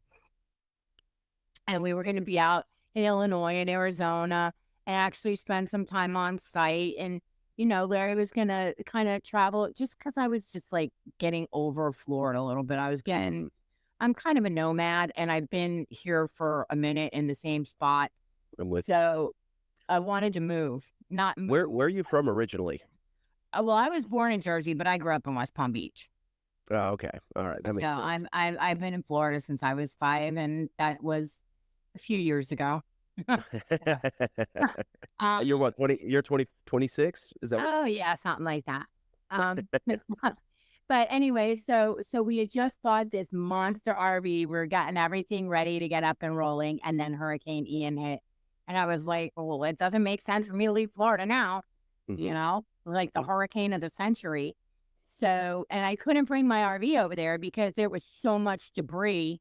[SPEAKER 2] And we were going to be out in Illinois and Arizona and actually spend some time on site. And, Larry was going to kind of travel just because I was just like getting over Florida a little bit.
[SPEAKER 1] Mhm.
[SPEAKER 2] I'm kind of a nomad and I've been here for a minute in the same spot.
[SPEAKER 1] I'm with you.
[SPEAKER 2] So I wanted to move, not
[SPEAKER 1] Where
[SPEAKER 2] move.
[SPEAKER 1] where are you from originally?
[SPEAKER 2] Well, I was born in Jersey, but I grew up in West Palm Beach.
[SPEAKER 1] Oh, okay. All right, that
[SPEAKER 2] So
[SPEAKER 1] makes sense.
[SPEAKER 2] I've been in Florida since I was 5, and that was a few years ago. So, uh,
[SPEAKER 1] You're what, 20, you're 26? Is that what?
[SPEAKER 2] oh yeah, something like that. Um, but anyway, so we had just bought this monster RV. We're getting everything ready to get up and rolling, and then Hurricane Ian hit, and I was like, well, it doesn't make sense for me to leave Florida now.
[SPEAKER 1] Mhm.
[SPEAKER 2] Like the hurricane of the century. So, and I couldn't bring my RV over there because there was so much debris,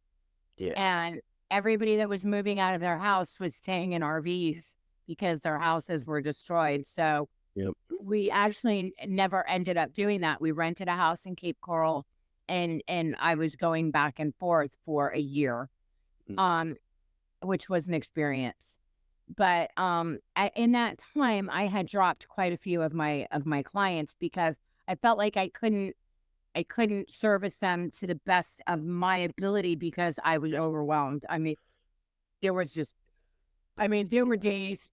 [SPEAKER 1] Yeah.
[SPEAKER 2] and everybody that was moving out of their house was staying in RVs because their houses were destroyed. So,
[SPEAKER 1] Yep.
[SPEAKER 2] we actually never ended up doing that. We rented a house in Cape Coral, and I was going back and forth for a year,
[SPEAKER 1] Mm.
[SPEAKER 2] um, which was an experience. But in that time, I had dropped quite a few of my clients because I felt like I couldn't service them to the best of my ability because I was overwhelmed. I mean, there was just, there were days,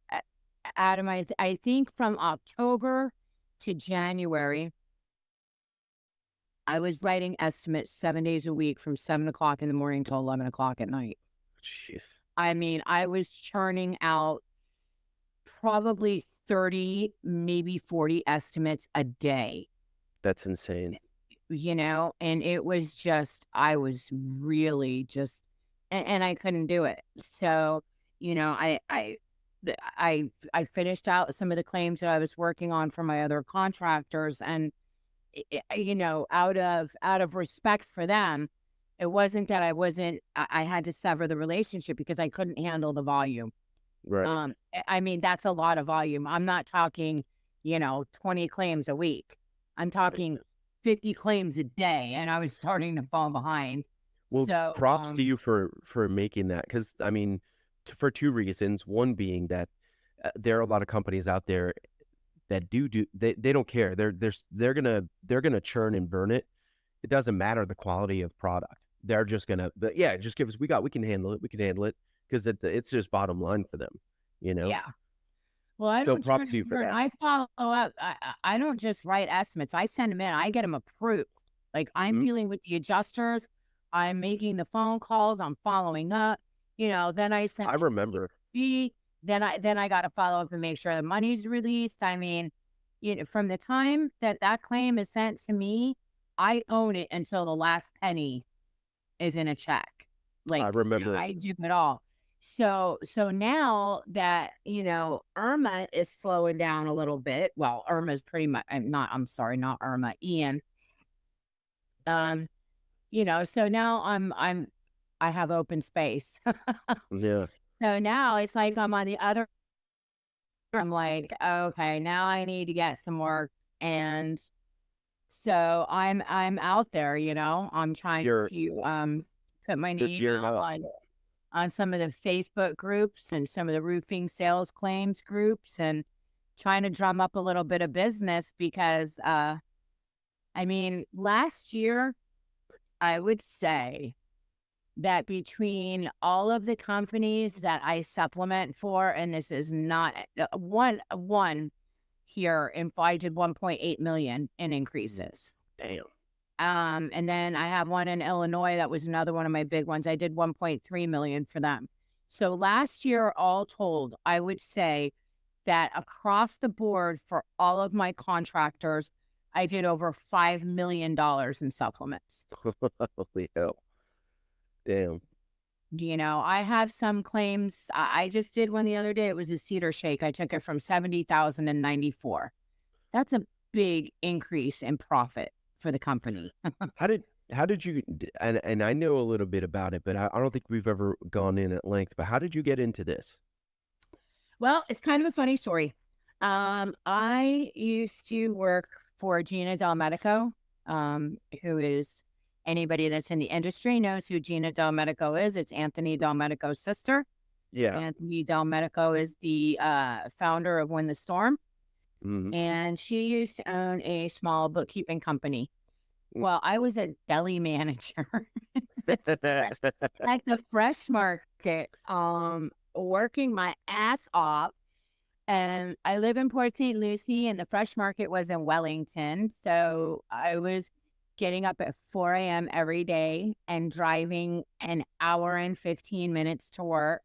[SPEAKER 2] Adam, I think from October to January, I was writing estimates 7 days a week from 7 o'clock in the morning till 11 o'clock at night.
[SPEAKER 1] Jeez.
[SPEAKER 2] I was churning out probably 30, maybe 40 estimates a day,
[SPEAKER 1] That's insane.
[SPEAKER 2] and it was just, I was really just, and I couldn't do it. So, I finished out some of the claims that I was working on for my other contractors, and out of respect for them, it wasn't that I had to sever the relationship because I couldn't handle the volume.
[SPEAKER 1] Right.
[SPEAKER 2] That's a lot of volume. I'm not talking, 20 claims a week. I'm talking 50 claims a day, and I was starting to fall behind.
[SPEAKER 1] Well,
[SPEAKER 2] So,
[SPEAKER 1] props to you for making that, because I mean, for two reasons. One being that there are a lot of companies out there that they don't care. They're gonna churn and burn it. It doesn't matter the quality of product. They're just gonna, but yeah, just give us. We can handle it. We can handle it because it's just bottom line for them. You know.
[SPEAKER 2] yeah. Well, I
[SPEAKER 1] So
[SPEAKER 2] don't turn
[SPEAKER 1] props to you
[SPEAKER 2] and
[SPEAKER 1] for
[SPEAKER 2] burn.
[SPEAKER 1] that.
[SPEAKER 2] I follow up. I don't just write estimates. I send them in. I get them approved. Like, I'm
[SPEAKER 1] Mhm.
[SPEAKER 2] dealing with the adjusters. I'm making the phone calls. I'm following up. Then I send
[SPEAKER 1] I
[SPEAKER 2] it to
[SPEAKER 1] remember.
[SPEAKER 2] CPG. Then I got to follow up and make sure the money's released. From the time that that claim is sent to me, I own it until the last penny is in a check.
[SPEAKER 1] I
[SPEAKER 2] Like,
[SPEAKER 1] remember.
[SPEAKER 2] I do it all. So now that, Irma is slowing down a little bit. Well, Irma's pretty much, I'm sorry, not Irma, Ian. Um, so now I have open space.
[SPEAKER 1] Yeah.
[SPEAKER 2] So now it's like I'm on the other, I'm like, okay, now I need to get some work. And so I'm out there, I'm trying
[SPEAKER 1] You're
[SPEAKER 2] to put my
[SPEAKER 1] you're
[SPEAKER 2] name
[SPEAKER 1] gearing
[SPEAKER 2] out
[SPEAKER 1] up.
[SPEAKER 2] on some of the Facebook groups and some of the roofing sales claims groups, and trying to drum up a little bit of business because last year I would say that between all of the companies that I supplement for, and this is not one here, and I did 1.8 million in increases.
[SPEAKER 1] Damn.
[SPEAKER 2] And then I have one in Illinois. That was another one of my big ones. I did 1.3 million for them. So last year, all told, I would say that across the board for all of my contractors, I did over $5 million in supplements.
[SPEAKER 1] Holy hell. Damn.
[SPEAKER 2] I have some claims. I just did one the other day. It was a cedar shake. I took it from 70,000 to 94. That's a big increase in profit for the company.
[SPEAKER 1] How did you and I know a little bit about it, but I don't think we've ever gone in at length. But how did you get into this?
[SPEAKER 2] Well, it's kind of a funny story. I used to work for Gina Del Medico, who is, anybody that's in the industry knows who Gina Del Medico is. It's Anthony Del Medico's sister.
[SPEAKER 1] Yeah.
[SPEAKER 2] Anthony Del Medico is the founder of Win the Storm,
[SPEAKER 1] Hmm.
[SPEAKER 2] and she used to own a small bookkeeping company.
[SPEAKER 1] Mm.
[SPEAKER 2] Well, I was a deli manager at the fresh market, working my ass off. And I live in Port St. Lucie, and the Fresh Market was in Wellington. So I was getting up at 4 a.m. every day and driving an hour and 15 minutes to work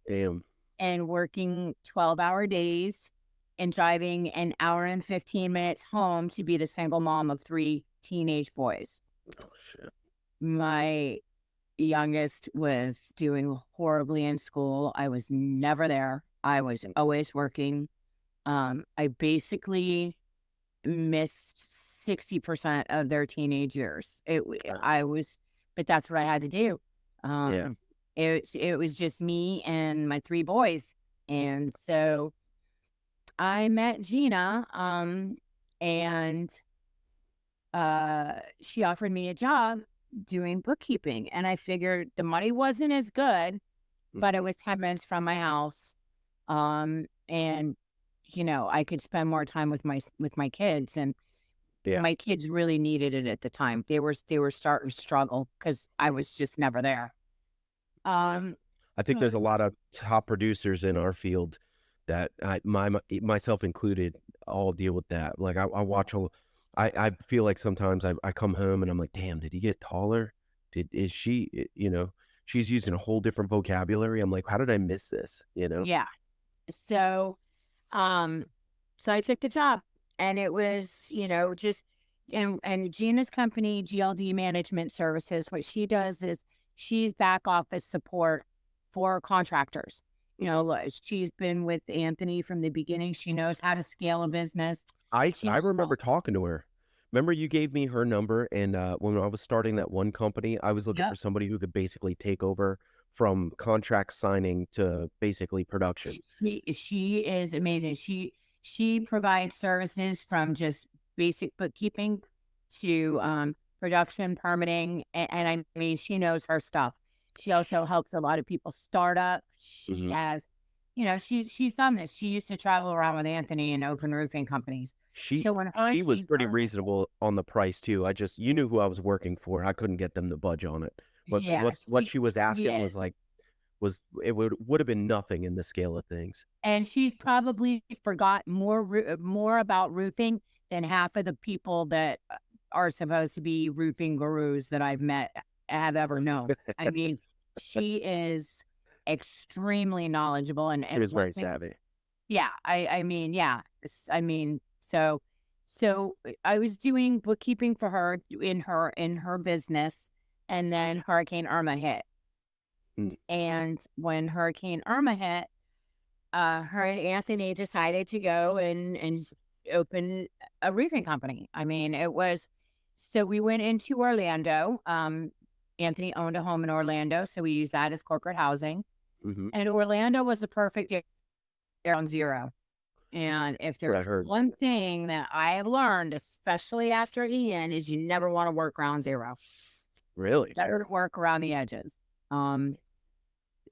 [SPEAKER 1] Damn.
[SPEAKER 2] and working 12-hour days and driving an hour and 15 minutes home to be the single mom of 3 teenage boys.
[SPEAKER 1] Oh, shit.
[SPEAKER 2] My youngest was doing horribly in school. I was never there. I was always working. I basically missed 60% of their teenage years. But that's what I had to do.
[SPEAKER 1] Yeah.
[SPEAKER 2] It was just me and my 3 boys. And so I met Gina, and she offered me a job doing bookkeeping. And I figured the money wasn't as good, but it was 10 minutes from my house. And I could spend more time with my kids, and
[SPEAKER 1] Yeah.
[SPEAKER 2] my kids really needed it at the time. They were starting to struggle because I was just never there.
[SPEAKER 1] I think there's a lot of top producers in our field that myself included all deal with that. Like I watch I feel like sometimes I come home and I'm like, damn, did he get taller? Is she, she's using a whole different vocabulary. I'm like, how did I miss this?
[SPEAKER 2] Yeah. So, so I took the job, and it was, just, and Gina's company, GLD Management Services, what she does is she's back office support for contractors. She's been with Anthony from the beginning. She knows how to scale a business.
[SPEAKER 1] I remember talking to her. Remember you gave me her number, and when I was starting that one company, I was looking for somebody who could basically take over from contract signing to basically production.
[SPEAKER 2] She is amazing. She provides services from just basic bookkeeping to production, permitting, and I mean, she knows her stuff. She also helps a lot of people start up. She has, she's done this. She used to travel around with Anthony and open roofing companies.
[SPEAKER 1] She was pretty reasonable on the price too. You knew who I was working for. I couldn't get them to budge on it. But what she was asking was like, it would have been nothing in the scale of things.
[SPEAKER 2] And she's probably forgot more about roofing than half of the people that are supposed to be roofing gurus that I've met have ever known. I mean, she is extremely knowledgeable, and
[SPEAKER 1] She was very savvy.
[SPEAKER 2] Yeah, I mean, yeah. I mean, so I was doing bookkeeping for her in her business, and then Hurricane Irma hit. And when Hurricane Irma hit, her and Anthony decided to go and open a roofing company. I mean, so we went into Orlando. Anthony owned a home in Orlando, so we used that as corporate housing. And Orlando was the perfect ground zero. And if there's one thing that I have learned, especially after Ian, is you never want to work ground zero.
[SPEAKER 1] Really?
[SPEAKER 2] Better to work around the edges.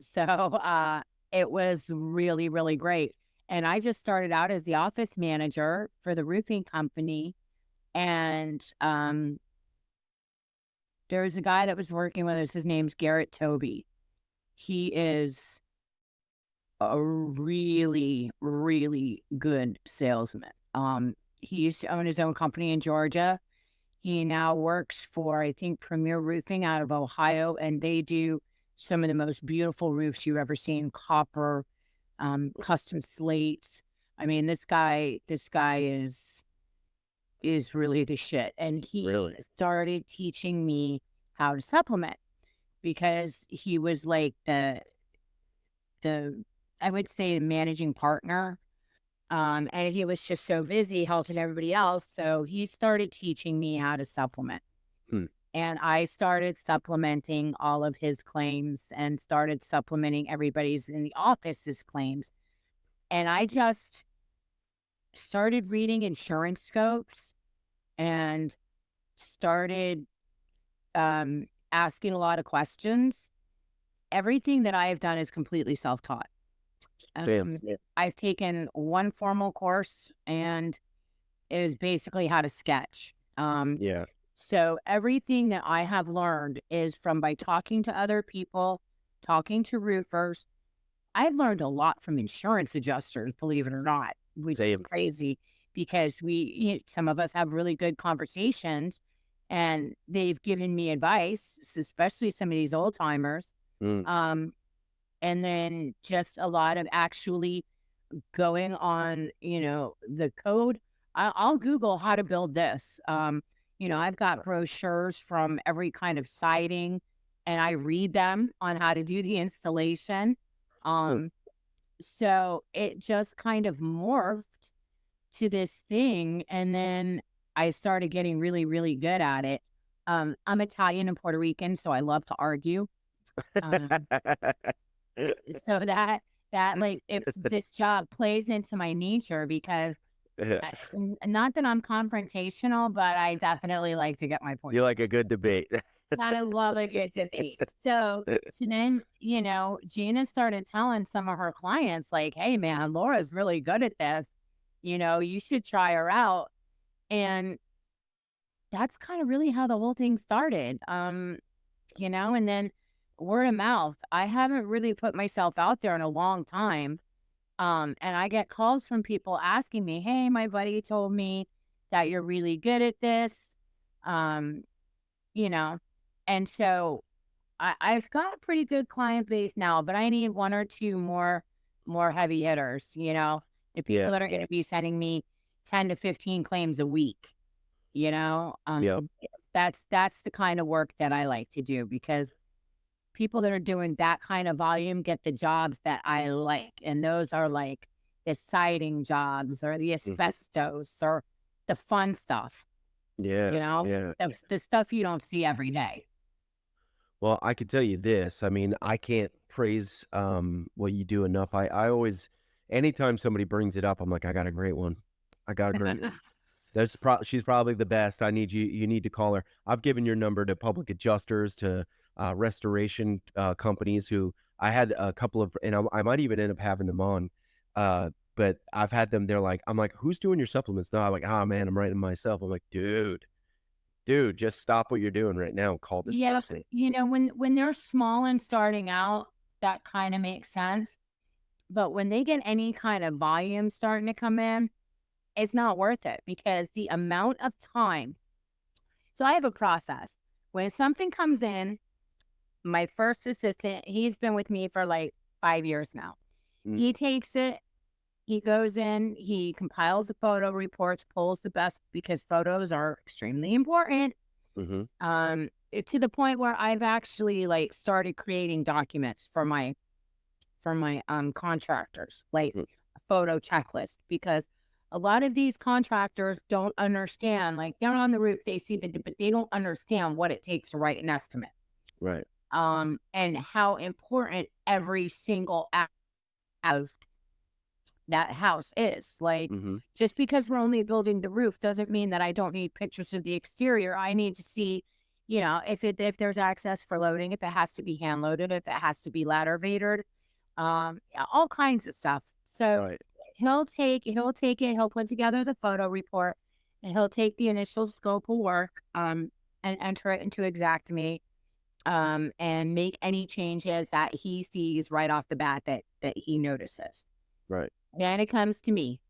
[SPEAKER 2] So it was really, really great. And I just started out as the office manager for the roofing company. And there was a guy that was working with us. His name's Garrett Toby. He is a really, really good salesman. He used to own his own company in Georgia. He now works for, I think, Premier Roofing out of Ohio, and they do some of the most beautiful roofs you've ever seen, copper, custom slates. I mean, this guy is really the shit. And he started teaching me how to supplement, because he was like the I would say managing partner. And he was just so busy helping everybody else. So he started teaching me how to supplement. And I started supplementing all of his claims and started supplementing everybody's in the office's claims. And I just started reading insurance scopes and started asking a lot of questions. Everything that I have done is completely self-taught. I've taken one formal course, and it was basically how to sketch. So everything that I have learned is by talking to other people, talking to roofers, I've learned a lot from insurance adjusters, believe it or not, which is
[SPEAKER 1] Same.
[SPEAKER 2] crazy because some of us have really good conversations and they've given me advice, especially some of these old timers.
[SPEAKER 1] Mm.
[SPEAKER 2] Um, and then just a lot of actually going on, the code. I'll Google how to build this. I've got brochures from every kind of siding and I read them on how to do the installation.
[SPEAKER 1] Mm.
[SPEAKER 2] Um, so it just kind of morphed to this thing. And then I started getting really, really good at it. I'm Italian and Puerto Rican, so I love to argue. Um, so that like if this job plays into my nature because not that I'm confrontational, but I definitely like to get my point.
[SPEAKER 1] You like a good debate.
[SPEAKER 2] I love a good debate. So then, Gina started telling some of her clients, like, hey, man, Laura's really good at this. You should try her out. And that's kind of really how the whole thing started. And then word of mouth. I haven't really put myself out there in a long time. And I get calls from people asking me, hey, my buddy told me that you're really good at this. Um, you know, and so I've got a pretty good client base now, but I need one or two more heavy hitters, the people
[SPEAKER 1] Yeah.
[SPEAKER 2] that are going to be sending me 10 to 15 claims a week, you know.
[SPEAKER 1] Yep.
[SPEAKER 2] That's the kind of work that I like to do because people that are doing that kind of volume get the jobs that I like. And those are like the siding jobs or the
[SPEAKER 1] Mm.
[SPEAKER 2] asbestos or the fun stuff,
[SPEAKER 1] Yeah. Yeah.
[SPEAKER 2] the stuff you don't see every day.
[SPEAKER 1] Well, I could tell you this. I mean, I can't praise what you do enough. I always, anytime somebody brings it up, I'm like, I got a great one. I got a great one. She's probably the best. I need you. You need to call her. I've given your number to public adjusters, to restoration companies who I had a couple of, and I might even end up having them on. But I've had them. They're like, I'm like, who's doing your supplements? No, I'm like, oh man, I'm writing myself. I'm like, dude, just stop what you're doing right now and call this
[SPEAKER 2] Yeah,
[SPEAKER 1] person.
[SPEAKER 2] when they're small and starting out, that kind of makes sense. But when they get any kind of volume starting to come in, it's not worth it because the amount of time. So I have a process. When something comes in, my first assistant, he's been with me for like 5 years now.
[SPEAKER 1] Mm.
[SPEAKER 2] He takes it, he goes in, he compiles the photo reports, pulls the best because photos are extremely important.
[SPEAKER 1] Mm-hmm.
[SPEAKER 2] To the point where I've actually like started creating documents for my contractors, like
[SPEAKER 1] Mm.
[SPEAKER 2] a photo checklist, because a lot of these contractors don't understand, like they're on the roof, they see but they don't understand what it takes to write an estimate.
[SPEAKER 1] Right.
[SPEAKER 2] And how important every single act of that house is. Like,
[SPEAKER 1] Mm-hmm.
[SPEAKER 2] just because we're only building the roof doesn't mean that I don't need pictures of the exterior. I need to see, if there's access for loading, if it has to be hand loaded, if it has to be ladder vatered, all kinds of stuff. So
[SPEAKER 1] Right.
[SPEAKER 2] he'll take it, he'll put together the photo report, and he'll take the initial scope of work, and enter it into Xactimate, and make any changes that he sees right off the bat that he notices.
[SPEAKER 1] Right.
[SPEAKER 2] Then it comes to me,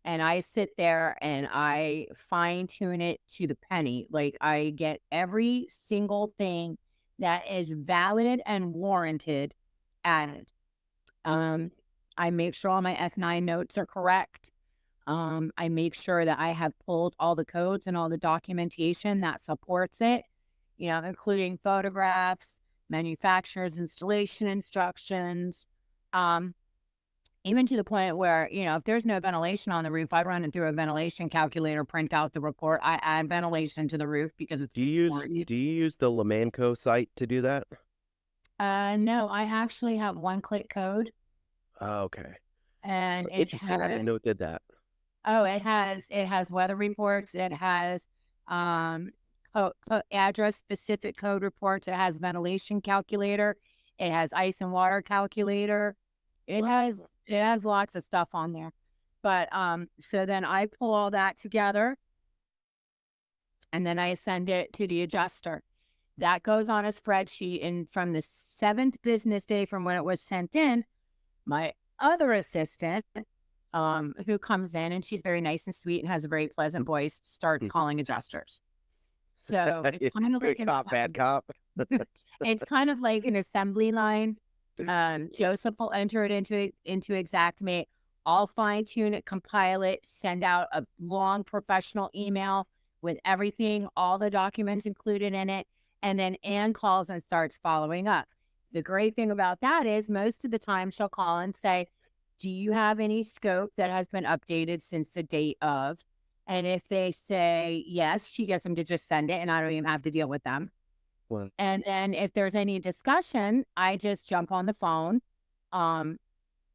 [SPEAKER 2] and I sit there and I fine tune it to the penny. Like I get every single thing that is valid and warranted added. I make sure all my F9 notes are correct. I make sure that I have pulled all the codes and all the documentation that supports it, including photographs, manufacturer's installation instructions, even to the point where, if there's no ventilation on the roof, I run it through a ventilation calculator, print out the report. I add ventilation to the roof because it's
[SPEAKER 1] Do you
[SPEAKER 2] important.
[SPEAKER 1] use the Lamanco site to do that?
[SPEAKER 2] No, I actually have one-click code,
[SPEAKER 1] Oh, okay.
[SPEAKER 2] and it
[SPEAKER 1] Interesting. I
[SPEAKER 2] has
[SPEAKER 1] didn't know it did that.
[SPEAKER 2] it has weather reports, it has address specific code reports, it has ventilation calculator, it has ice and water calculator, it has lots of stuff on there. But so then I pull all that together and then I send it to the adjuster. That goes on a spreadsheet, and from the 7th business day from when it was sent in, My other assistant, who comes in and she's very nice and sweet and has a very pleasant voice, start calling adjusters. So it's kind of
[SPEAKER 1] Good
[SPEAKER 2] like
[SPEAKER 1] cop, bad cop.
[SPEAKER 2] it's kind of like an assembly line. Joseph will enter it into Xactimate. I'll fine tune it, compile it, send out a long professional email with everything, all the documents included in it, and then Ann calls and starts following up. The great thing about that is most of the time she'll call and say, "Do you have any scope that has been updated since the date of?" And if they say yes, she gets them to just send it, and I don't even have to deal with them.
[SPEAKER 1] Well,
[SPEAKER 2] And then if there's any discussion, I just jump on the phone. Um,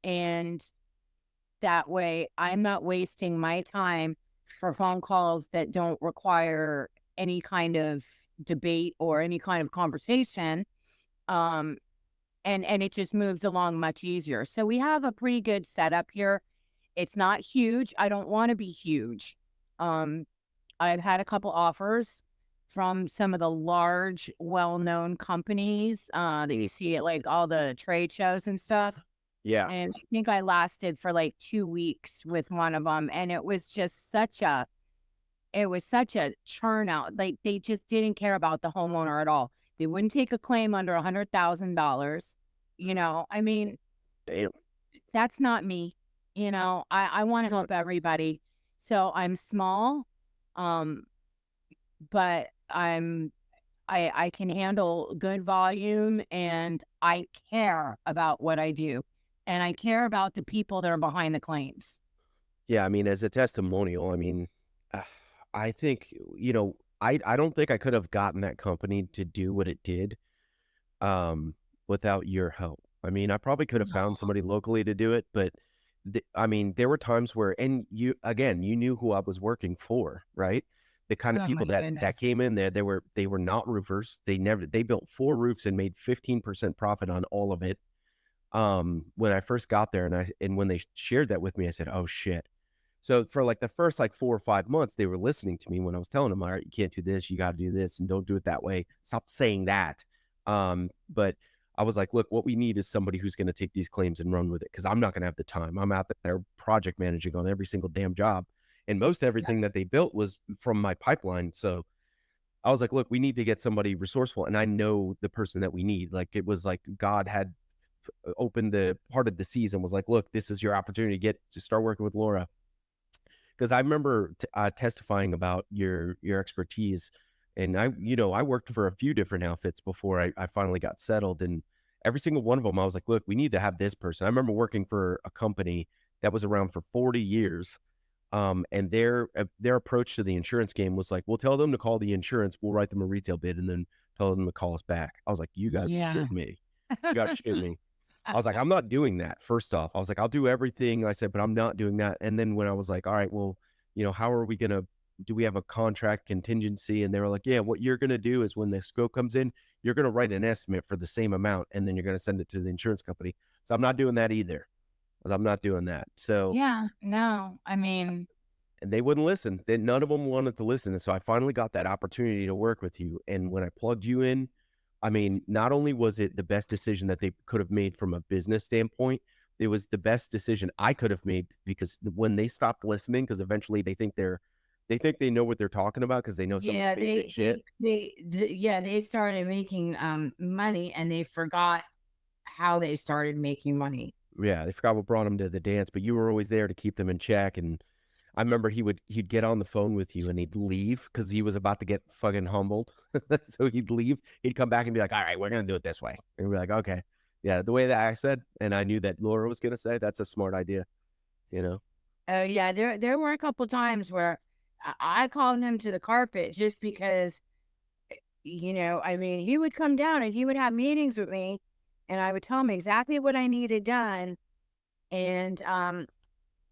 [SPEAKER 2] and that way I'm not wasting my time for phone calls that don't require any kind of debate or any kind of conversation. Um, and it just moves along much easier. So we have a pretty good setup here. It's not huge. I don't want to be huge. Um, I've had a couple offers from some of the large, well-known companies that you see at like all the trade shows and stuff.
[SPEAKER 1] yeah.
[SPEAKER 2] And I think I lasted for like 2 weeks with one of them, and it was just such a churn out. Like they just didn't care about the homeowner at all. They wouldn't take a claim under $100,000. I mean,
[SPEAKER 1] Damn.
[SPEAKER 2] that's not me. I want to help everybody. So I'm small, um, but I can handle good volume, and I care about what I do. And I care about the people that are behind the claims.
[SPEAKER 1] Yeah, I mean, as a testimonial, I mean, uh, I think, I don't think I could have gotten that company to do what it did without your help. I mean, I probably could have found somebody locally to do it, but I mean, there were times where, and you, again, you knew who I was working for, right? The kind of
[SPEAKER 2] Oh
[SPEAKER 1] people
[SPEAKER 2] my
[SPEAKER 1] that
[SPEAKER 2] goodness.
[SPEAKER 1] came in there, they were not roofers. They built 4 roofs and made 15% profit on all of it. When I first got there, and when they shared that with me, I said, "Oh shit." So for like the first like 4 or 5 months, they were listening to me when I was telling them, "All right, you can't do this, you got to do this, and don't do it that way. Stop saying that." But I was like, "Look, what we need is somebody who's going to take these claims and run with it, because I'm not going to have the time. I'm out there project managing on every single damn job, and most
[SPEAKER 2] Yeah.
[SPEAKER 1] everything that they built was from my pipeline." So I was like, "Look, we need to get somebody resourceful, and I know the person that we need." Like it was like God had opened the part of the season, was like, "Look, this is your opportunity to start working with Laura." Because I remember testifying about your expertise, and I worked for a few different outfits before I finally got settled, and every single one of them, I was like, look, we need to have this person. I remember working for a company that was around for 40 years, and their approach to the insurance game was like, we'll tell them to call the insurance, we'll write them a retail bid, and then tell them to call us back. I was like, you got to
[SPEAKER 2] Yeah.
[SPEAKER 1] shit me, you got to shit me. I was like, I'm not doing that. First off, I was like, I'll do everything. I said, but I'm not doing that. And then when I was like, all right, well, how are we going to, do we have a contract contingency? And they were like, yeah, what you're going to do is when the scope comes in, you're going to write an estimate for the same amount, and then you're going to send it to the insurance company. So I'm not doing that either. I'm not doing that. So,
[SPEAKER 2] Yeah. No, I mean,
[SPEAKER 1] and they wouldn't listen. None of them wanted to listen. And so I finally got that opportunity to work with you. And when I plugged you in, I mean, not only was it the best decision that they could have made from a business standpoint, it was the best decision I could have made, because when they stopped listening, because eventually they think they know what they're talking about because they know some of
[SPEAKER 2] yeah,
[SPEAKER 1] the basic shit.
[SPEAKER 2] yeah, they started making money and they forgot how they started making money.
[SPEAKER 1] Yeah, they forgot what brought them to the dance, but you were always there to keep them in check. And I remember he'd get on the phone with you and he'd leave because he was about to get fucking humbled. So he'd leave. He'd come back and be like, "All right, we're gonna do it this way." And we're like, "Okay, yeah." The way that I said, and I knew that Laura was gonna say, that's a smart idea. You know?
[SPEAKER 2] Oh yeah, there were a couple times where I called him to the carpet just because, I mean, he would come down and he would have meetings with me, and I would tell him exactly what I needed done, and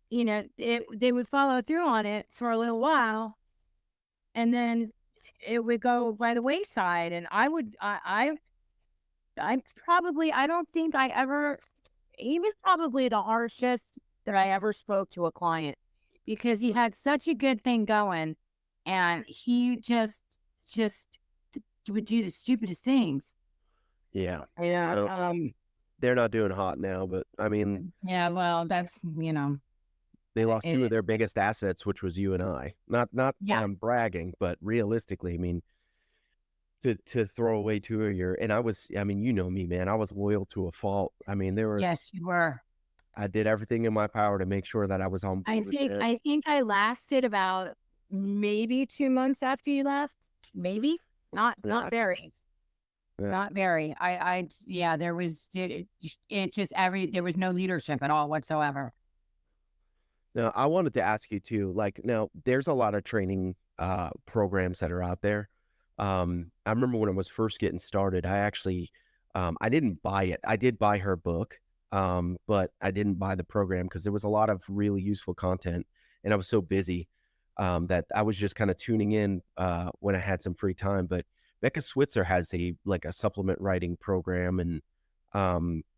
[SPEAKER 2] they would follow through on it for a little while, and then it would go by the wayside, and I don't think I ever. He was probably the harshest that I ever spoke to a client because he had such a good thing going, and he just would do the stupidest things.
[SPEAKER 1] Yeah. I
[SPEAKER 2] Yeah.
[SPEAKER 1] don't. they're not doing hot now, but I mean,
[SPEAKER 2] Yeah, well, that's,
[SPEAKER 1] they lost two of
[SPEAKER 2] it,
[SPEAKER 1] their biggest assets, which was you and I. Not that
[SPEAKER 2] yeah,
[SPEAKER 1] I'm bragging, but realistically, I mean, to throw away two of your, and I mean, you know me, man. I was loyal to a fault. I mean,
[SPEAKER 2] yes, you were.
[SPEAKER 1] I did everything in my power to make sure that I was on
[SPEAKER 2] I
[SPEAKER 1] board with
[SPEAKER 2] think
[SPEAKER 1] it.
[SPEAKER 2] I think I lasted about maybe 2 months after you left. Maybe not
[SPEAKER 1] Yeah,
[SPEAKER 2] very,
[SPEAKER 1] yeah.
[SPEAKER 2] not very. Yeah, it just there was no leadership at all whatsoever.
[SPEAKER 1] Now, I wanted to ask you too, like, now there's a lot of training programs that are out there. I remember when I was first getting started, I actually I didn't buy it. I did buy her book, but I didn't buy the program because there was a lot of really useful content, and I was so busy that I was just kind of tuning in when I had some free time. But Becca Switzer has a supplement writing program, and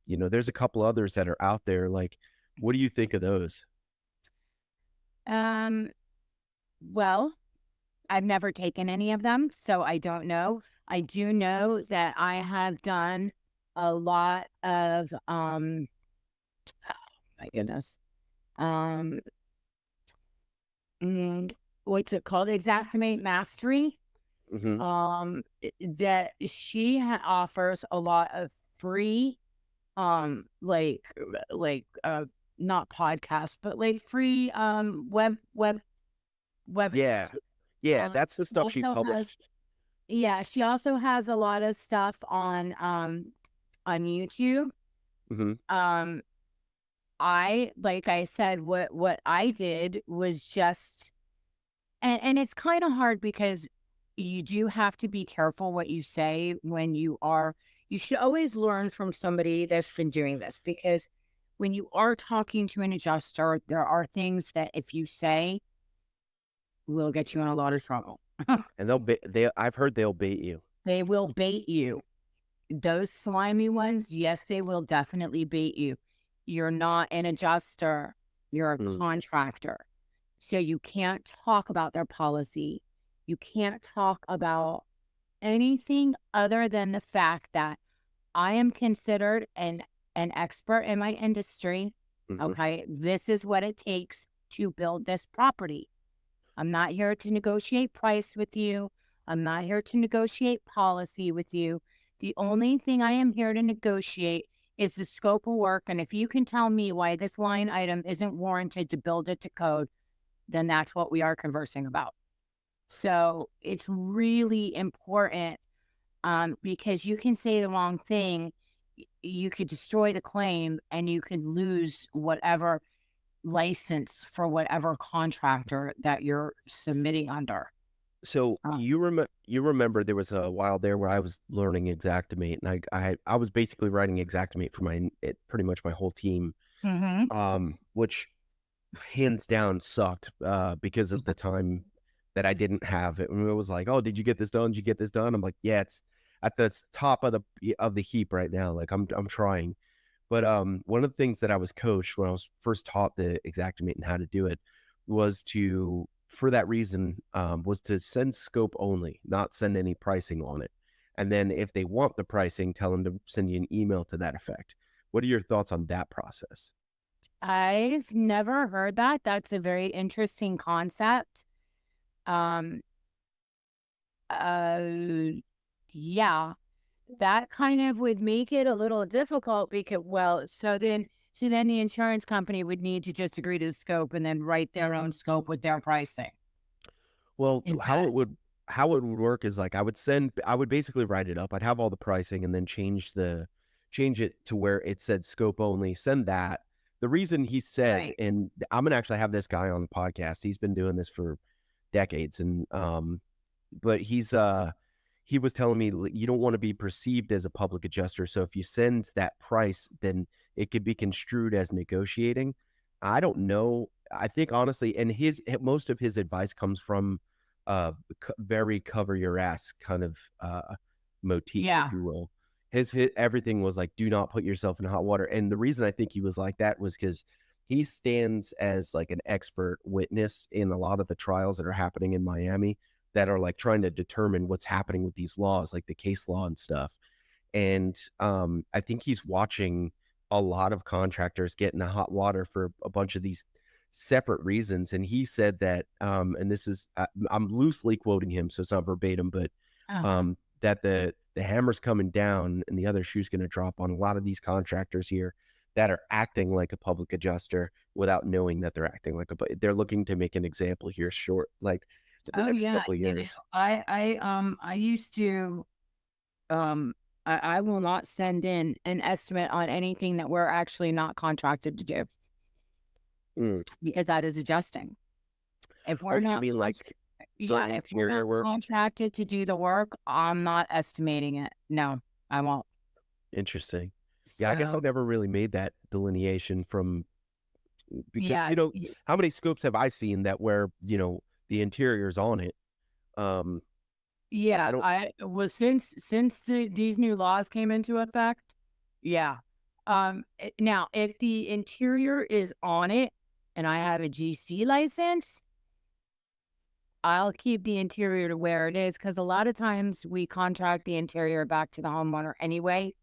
[SPEAKER 1] there's a couple others that are out there. Like, what do you think of those?
[SPEAKER 2] Um, well, I've never taken any of them, so I don't know. I do know that I have done a lot of my goodness. Um what's it called? Exactimate Mastery.
[SPEAKER 1] Hmm.
[SPEAKER 2] That she offers a lot of free like not podcasts, but like free web
[SPEAKER 1] Yeah. Yeah,
[SPEAKER 2] um
[SPEAKER 1] that's the
[SPEAKER 2] she
[SPEAKER 1] stuff she
[SPEAKER 2] also has
[SPEAKER 1] published.
[SPEAKER 2] yeah, she also has a lot of stuff on YouTube.
[SPEAKER 1] Mhm.
[SPEAKER 2] Um like I said, what I did was just and it's kind of hard because you do have to be careful what you say when you should always learn from somebody that's been doing this because when you are talking to an adjuster, there are things that if you say will get you in a lot of trouble.
[SPEAKER 1] And I've heard they'll bait you.
[SPEAKER 2] They will bait you. Those slimy ones, yes, they will definitely bait you. You're not an adjuster, you're a
[SPEAKER 1] Mm.
[SPEAKER 2] contractor. So you can't talk about their policy. You can't talk about anything other than the fact that I am considered an expert in my industry.
[SPEAKER 1] Mhm.
[SPEAKER 2] Okay. This is what it takes to build this property. I'm not here to negotiate price with you. I'm not here to negotiate policy with you. The only thing I am here to negotiate is the scope of work. And if you can tell me why this line item isn't warranted to build it to code, then that's what we are conversing about. So it's really important because you can say the wrong thing, you could destroy the claim, and you could lose whatever license for whatever contractor that you're submitting under.
[SPEAKER 1] So
[SPEAKER 2] Uh,
[SPEAKER 1] you remember there was a while there where I was learning Xactimate, and I was basically writing Xactimate for pretty much my whole team,
[SPEAKER 2] mhm.
[SPEAKER 1] which hands down sucked because of the time that I didn't have it. And it was like, oh, did you get this done? Did you get this done? I'm like, yeah, it's at the top of the heap right now. Like I'm trying. But one of the things that I was coached when I was first taught the Xactimate and how to do it was for that reason, was to send scope only, not send any pricing on it. And then if they want the pricing, tell them to send you an email to that effect. What are your thoughts on that process?
[SPEAKER 2] I've never heard that. That's a very interesting concept. Um, uh, yeah, that kind of would make it a little difficult because, well, so then the insurance company would need to just agree to the scope and then write their own scope with their pricing.
[SPEAKER 1] Well,
[SPEAKER 2] Is that
[SPEAKER 1] how it would work is like I would basically write it up. I'd have all the pricing and then change it to where it said scope only. Send that. The reason he said,
[SPEAKER 2] right?
[SPEAKER 1] and I'm gonna actually have this guy on the podcast. He's been doing this for decades, and but he was telling me you don't want to be perceived as a public adjuster. So if you send that price, then it could be construed as negotiating. I don't know. I think honestly, and his most of his advice comes from very cover your ass kind of motif, if
[SPEAKER 2] Yeah.
[SPEAKER 1] you will. His everything was like, do not put yourself in hot water. And the reason I think he was like that was because he stands as like an expert witness in a lot of the trials that are happening in Miami that are like trying to determine what's happening with these laws, like the case law and stuff. And I think he's watching a lot of contractors get in the hot water for a bunch of these separate reasons. And he said that, and this is, I'm loosely quoting him, so it's not verbatim, but
[SPEAKER 2] Uh-huh.
[SPEAKER 1] that the hammer's coming down and the other shoe's going to drop on a lot of these contractors here that are acting like a public adjuster without knowing that they're acting like they're looking to make an example here short, like the
[SPEAKER 2] Oh
[SPEAKER 1] next
[SPEAKER 2] yeah.
[SPEAKER 1] couple of years.
[SPEAKER 2] I used to um I will not send in an estimate on anything that we're actually not contracted to do
[SPEAKER 1] Mm.
[SPEAKER 2] because that is adjusting. If
[SPEAKER 1] Or
[SPEAKER 2] we're
[SPEAKER 1] you
[SPEAKER 2] not
[SPEAKER 1] mean
[SPEAKER 2] con-
[SPEAKER 1] like for
[SPEAKER 2] yeah, if we're
[SPEAKER 1] interior
[SPEAKER 2] not
[SPEAKER 1] work?
[SPEAKER 2] contracted to do the work, I'm not estimating it. No, I won't.
[SPEAKER 1] Interesting. Yeah, I guess I
[SPEAKER 2] So
[SPEAKER 1] never really made that delineation from because
[SPEAKER 2] yes,
[SPEAKER 1] how many scopes have I seen that where the interior's on it? I
[SPEAKER 2] yeah,
[SPEAKER 1] don't.
[SPEAKER 2] I was since these new laws came into effect. Yeah. Now if the interior is on it and I have a GC license, I'll keep the interior to where it is because a lot of times we contract the interior back to the homeowner anyway.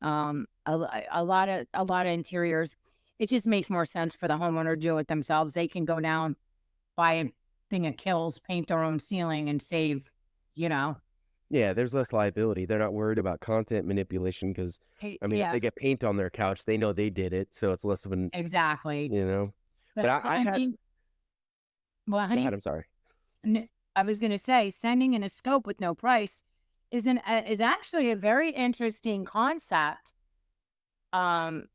[SPEAKER 2] A lot of interiors, it just makes more sense for the homeowner to do it themselves. They can go down, buy a thing of kills, paint their own ceiling, and save. You know,
[SPEAKER 1] Yeah, there's less liability. They're not worried about content manipulation because, I mean, if
[SPEAKER 2] Yeah,
[SPEAKER 1] they get paint on their couch, they know they did it, so it's less of an,
[SPEAKER 2] exactly.
[SPEAKER 1] you know. But
[SPEAKER 2] But
[SPEAKER 1] I
[SPEAKER 2] I
[SPEAKER 1] had.
[SPEAKER 2] mean, well,
[SPEAKER 1] Go ahead.
[SPEAKER 2] honey,
[SPEAKER 1] I'm sorry.
[SPEAKER 2] I was going to say, sending in a scope with no price is actually a very interesting concept. Um,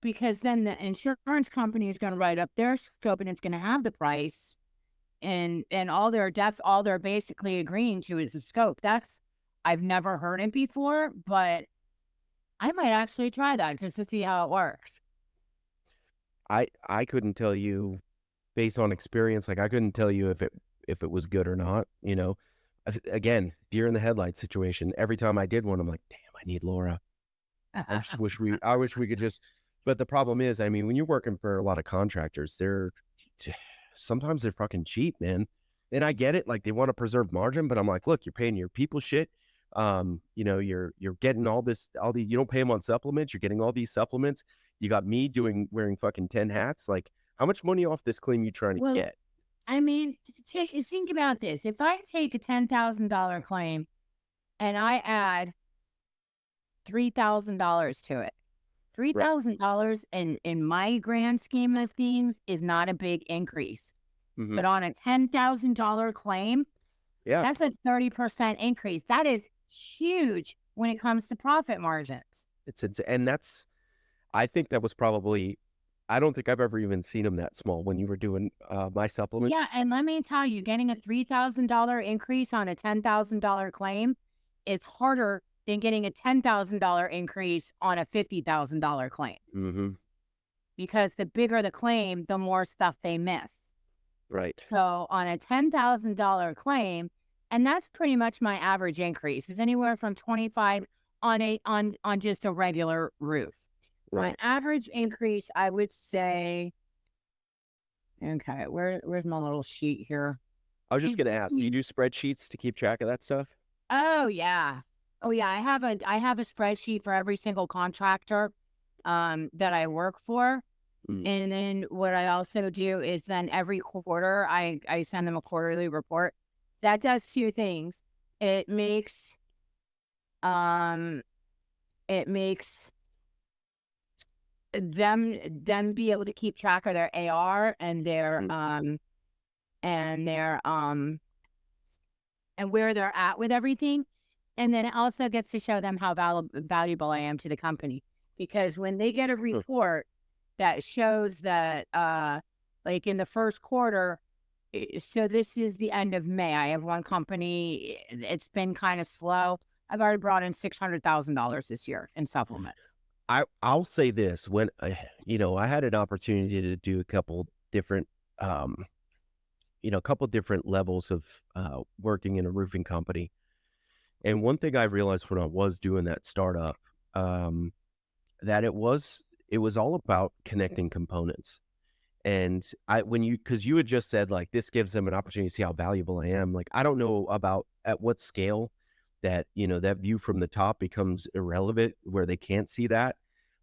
[SPEAKER 2] because then the insurance company is going to write up their scope and it's going to have the price and all they're basically agreeing to is the scope. I've never heard it before, but I might actually try that just to see how it works.
[SPEAKER 1] I couldn't tell you based on experience. Like I couldn't tell you if it was good or not. Again, deer in the headlights situation. Every time I did one, I'm like, damn, I need Laura. I wish we could just. But the problem is, I mean, when you're working for a lot of contractors, sometimes they're fucking cheap, man. And I get it, like they want to preserve margin, but I'm like, look, you're paying your people shit. You're getting all the you don't pay them on supplements. You're getting all these supplements. You got me wearing fucking 10 hats. Like, how much money off this claim you trying to
[SPEAKER 2] Well,
[SPEAKER 1] get?
[SPEAKER 2] I mean, think about this. If I take a $10,000 claim and I add $3,000 to it,
[SPEAKER 1] Right.
[SPEAKER 2] $3,000 in my grand scheme of things is not a big increase.
[SPEAKER 1] Hmm.
[SPEAKER 2] But on a $10,000 claim,
[SPEAKER 1] Yeah.
[SPEAKER 2] that's a 30% increase. That is huge when it comes to profit margins.
[SPEAKER 1] And that's I think that was probably I don't think I've ever even seen them that small when you were doing my
[SPEAKER 2] Yeah,
[SPEAKER 1] supplements.
[SPEAKER 2] and let me tell you, getting a $3,000 increase on a $10,000 claim is harder than getting a $10,000 increase on a $50,000 claim
[SPEAKER 1] Hmm.
[SPEAKER 2] because the bigger the claim, the more stuff they miss.
[SPEAKER 1] Right.
[SPEAKER 2] So on a $10,000 claim, and that's pretty much my average increase is anywhere from 25 on just a regular roof. My
[SPEAKER 1] Right.
[SPEAKER 2] average increase, I would say, okay, where's my little sheet here?
[SPEAKER 1] I was just
[SPEAKER 2] Is
[SPEAKER 1] gonna ask, do you
[SPEAKER 2] between
[SPEAKER 1] do spreadsheets to keep track of that stuff?
[SPEAKER 2] Oh yeah. Oh yeah, I have a spreadsheet for every single contractor that I work for.
[SPEAKER 1] Mm.
[SPEAKER 2] And then what I also do is then every quarter I send them a quarterly report. That does two things. It makes um it makes them be able to keep track of their AR
[SPEAKER 1] Mm.
[SPEAKER 2] and their and where they're at with everything. And then it also gets to show them how valuable I am to the company. Because when they get a
[SPEAKER 1] Huh.
[SPEAKER 2] report that shows that, like in the first quarter, so this is the end of May. I have one company, it's been kind of slow. I've already brought in $600,000 this year in supplements.
[SPEAKER 1] I'll say this when I had an opportunity to do um a couple different levels of working in a roofing company. And one thing I realized when I was doing that startup, um, that it was all about connecting components. And because you had just said like this gives them an opportunity to see how valuable I am. Like I don't know about at what scale that, that view from the top becomes irrelevant where they can't see that.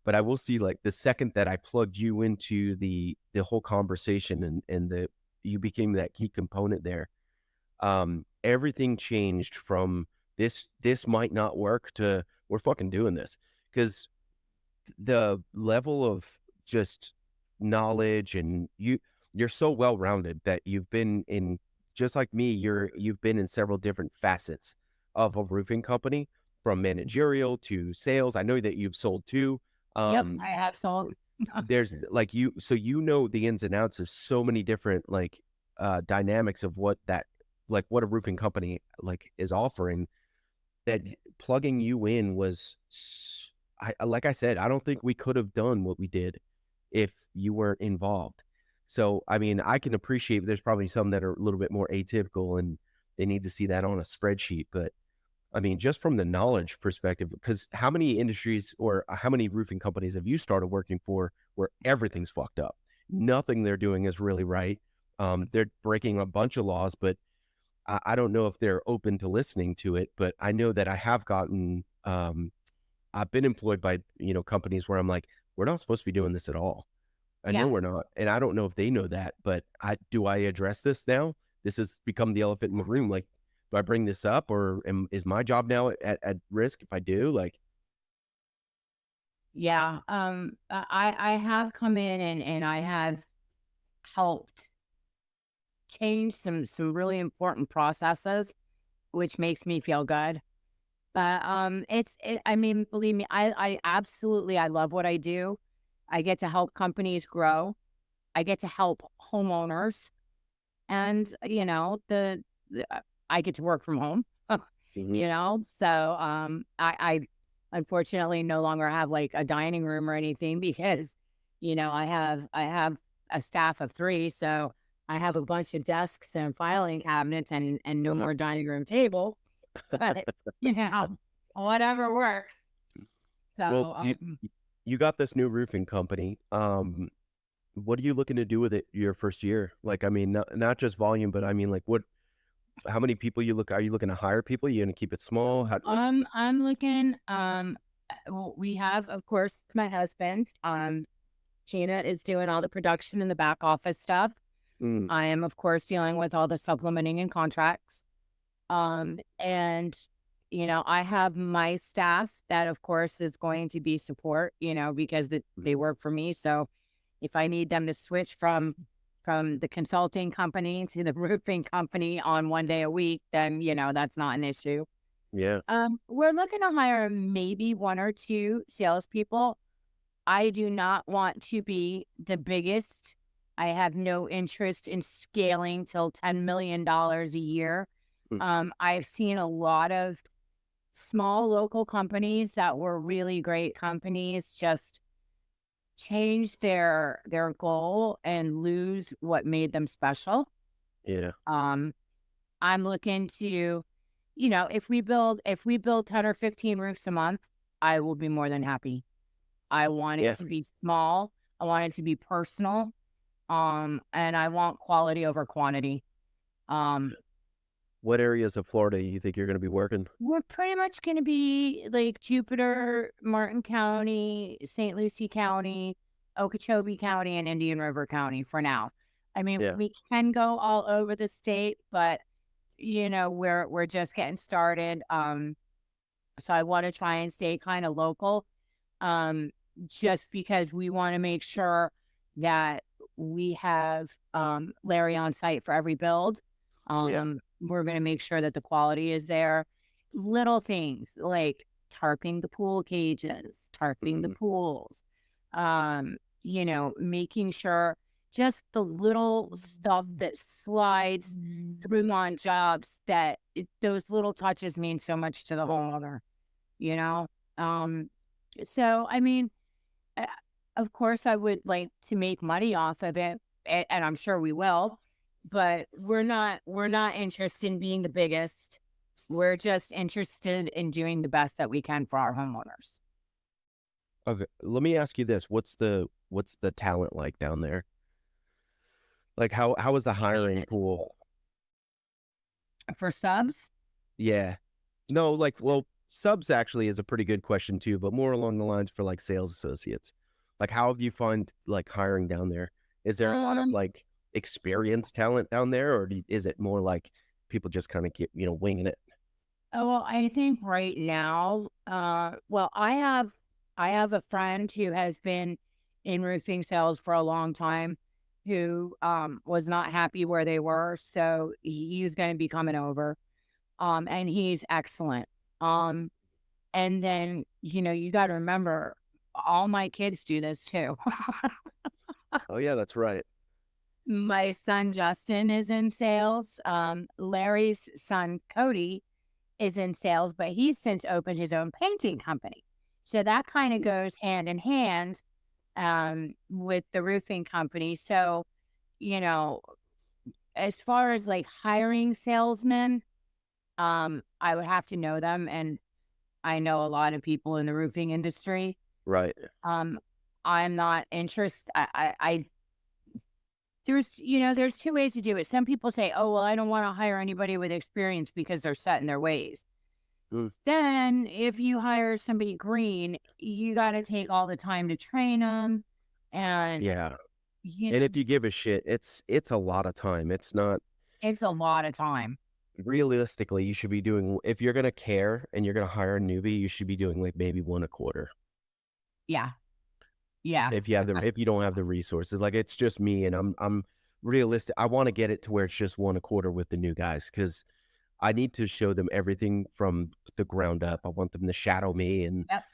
[SPEAKER 1] But I will see, like, the second that I plugged you into the whole conversation, and you became that key component there, everything changed from this might not work to we're fucking doing this. Because the level of just knowledge, and you're so well rounded that you've been in, just like me, you've been in several different facets of a roofing company, from managerial to sales. I know that you've sold too.
[SPEAKER 2] Yep,
[SPEAKER 1] Um,
[SPEAKER 2] I have sold.
[SPEAKER 1] there's like so the ins and outs of so many different, like, dynamics of what that, like, what a roofing company like is offering, that plugging you in was like I said, I don't think we could have done what we did if you weren't involved. So, I mean, I can appreciate there's probably some that are a little bit more atypical and they need to see that on a spreadsheet. But I mean, just from the knowledge perspective, because how many industries or how many roofing companies have you started working for where everything's fucked up? Nothing they're doing is really right. They're breaking a bunch of laws, but I don't know if they're open to listening to it. But I know that I have gotten, I've been employed by, companies where I'm like, we're not supposed to be doing this at all. I know
[SPEAKER 2] Yeah.
[SPEAKER 1] we're not. And I don't know if they know that, but do I address this now? This has become the elephant in the room. Like, do I bring this up, or is my job now at risk if I do? Like,
[SPEAKER 2] Yeah. I have come in and I have helped change some really important processes, which makes me feel good. But I mean, believe me, I absolutely, I love what I do. I get to help companies grow. I get to help homeowners, and I get to work from home.
[SPEAKER 1] mhm.
[SPEAKER 2] So I unfortunately no longer have like a dining room or anything because I have a staff of 3, so I have a bunch of desks and filing cabinets and no more dining room table. But whatever works.
[SPEAKER 1] Well,
[SPEAKER 2] So
[SPEAKER 1] you got this new roofing company. What are you looking to do with it your first year? Like, I mean, not just volume, but I mean, like, how many people are you looking to hire people? You gonna keep it small? How,
[SPEAKER 2] I'm looking. Well, we have, of course, my husband. Gina is doing all the production and the back office stuff.
[SPEAKER 1] mm,
[SPEAKER 2] I am, of course, dealing with all the supplementing and contracts. And I have my staff that, of course, is going to be support. Because they work for me. So if I need them to switch from the consulting company to the roofing company on one day a week, then that's not an issue.
[SPEAKER 1] yeah,
[SPEAKER 2] We're looking to hire maybe 1 or 2 salespeople. I do not want to be the biggest. I have no interest in scaling till $10 million a year.
[SPEAKER 1] mm,
[SPEAKER 2] I've seen a lot of small local companies that were really great companies just change their goal and lose what made them special.
[SPEAKER 1] yeah,
[SPEAKER 2] Um, I'm looking to, if we build 10 or 15 roofs a month, I will be more than happy. I want it
[SPEAKER 1] yeah.
[SPEAKER 2] to be small. I want it to be personal. And I want quality over quantity. Um,
[SPEAKER 1] What areas of Florida you think you're gonna be working?
[SPEAKER 2] we're pretty much going to be like Jupiter, Martin County, St. Lucie County, Okeechobee County, and Indian River County for now. I mean,
[SPEAKER 1] Yeah,
[SPEAKER 2] we can go all over the state, but we're just getting started. So I want to try and stay kind of local, um, just because we want to make sure that we have Larry on site for every build.
[SPEAKER 1] yeah,
[SPEAKER 2] We're going to make sure that the quality is there. Little things like tarping the pool cages, tarping the
[SPEAKER 1] mm,
[SPEAKER 2] pools, making sure just the little stuff that slides through on jobs those little touches mean so much to the homeowner, you know? Um, so, I mean, uh, of course, I would like to make money off of it, and I'm sure we will. But we're not interested in being the biggest. We're just interested in doing the best that we can for our homeowners.
[SPEAKER 1] okay. Let me ask you this: what's the talent like down there? Like, how is the hiring pool?
[SPEAKER 2] For subs,
[SPEAKER 1] Yeah, No, like, well, subs actually is a pretty good question too, but more along the lines for like sales associates. Like, how have you find like hiring down there? Is there a lot of
[SPEAKER 2] Um,
[SPEAKER 1] like experienced talent down there, or is it more like people just kind of get, winging it?
[SPEAKER 2] well, I think right now, well, I have a friend who has been in roofing sales for a long time who was not happy where they were, so he's going to be coming over. And he's excellent. Um, and then, you got to remember, all my kids do this too.
[SPEAKER 1] Oh yeah, that's right.
[SPEAKER 2] My son Justin is in sales. Larry's son Cody is in sales, but he's since opened his own painting company. So that kind of goes hand in hand with the roofing company. So, you know, as far as like hiring salesmen, I would have to know them, and I know a lot of people in the roofing industry.
[SPEAKER 1] Right.
[SPEAKER 2] Um, I'm not interested. There's two ways to do it. Some people say, "Oh, well, I don't want to hire anybody with experience because they're set in their ways."
[SPEAKER 1] Mm,
[SPEAKER 2] Then, if you hire somebody green, you got to take all the time to train them, and
[SPEAKER 1] yeah.
[SPEAKER 2] you
[SPEAKER 1] And
[SPEAKER 2] know,
[SPEAKER 1] if you give a shit, it's a lot of time. It's not
[SPEAKER 2] it's a lot of time.
[SPEAKER 1] realistically, you should be doing if you're gonna care and you're gonna hire a newbie, you should be doing like maybe one a quarter.
[SPEAKER 2] Yeah, yeah,
[SPEAKER 1] If you don't have the resources. Like it's just me and I'm realistic. I want to get it to where it's just one a quarter with the new guys because I need to show them everything from the ground up. I want them to shadow me and
[SPEAKER 2] yep.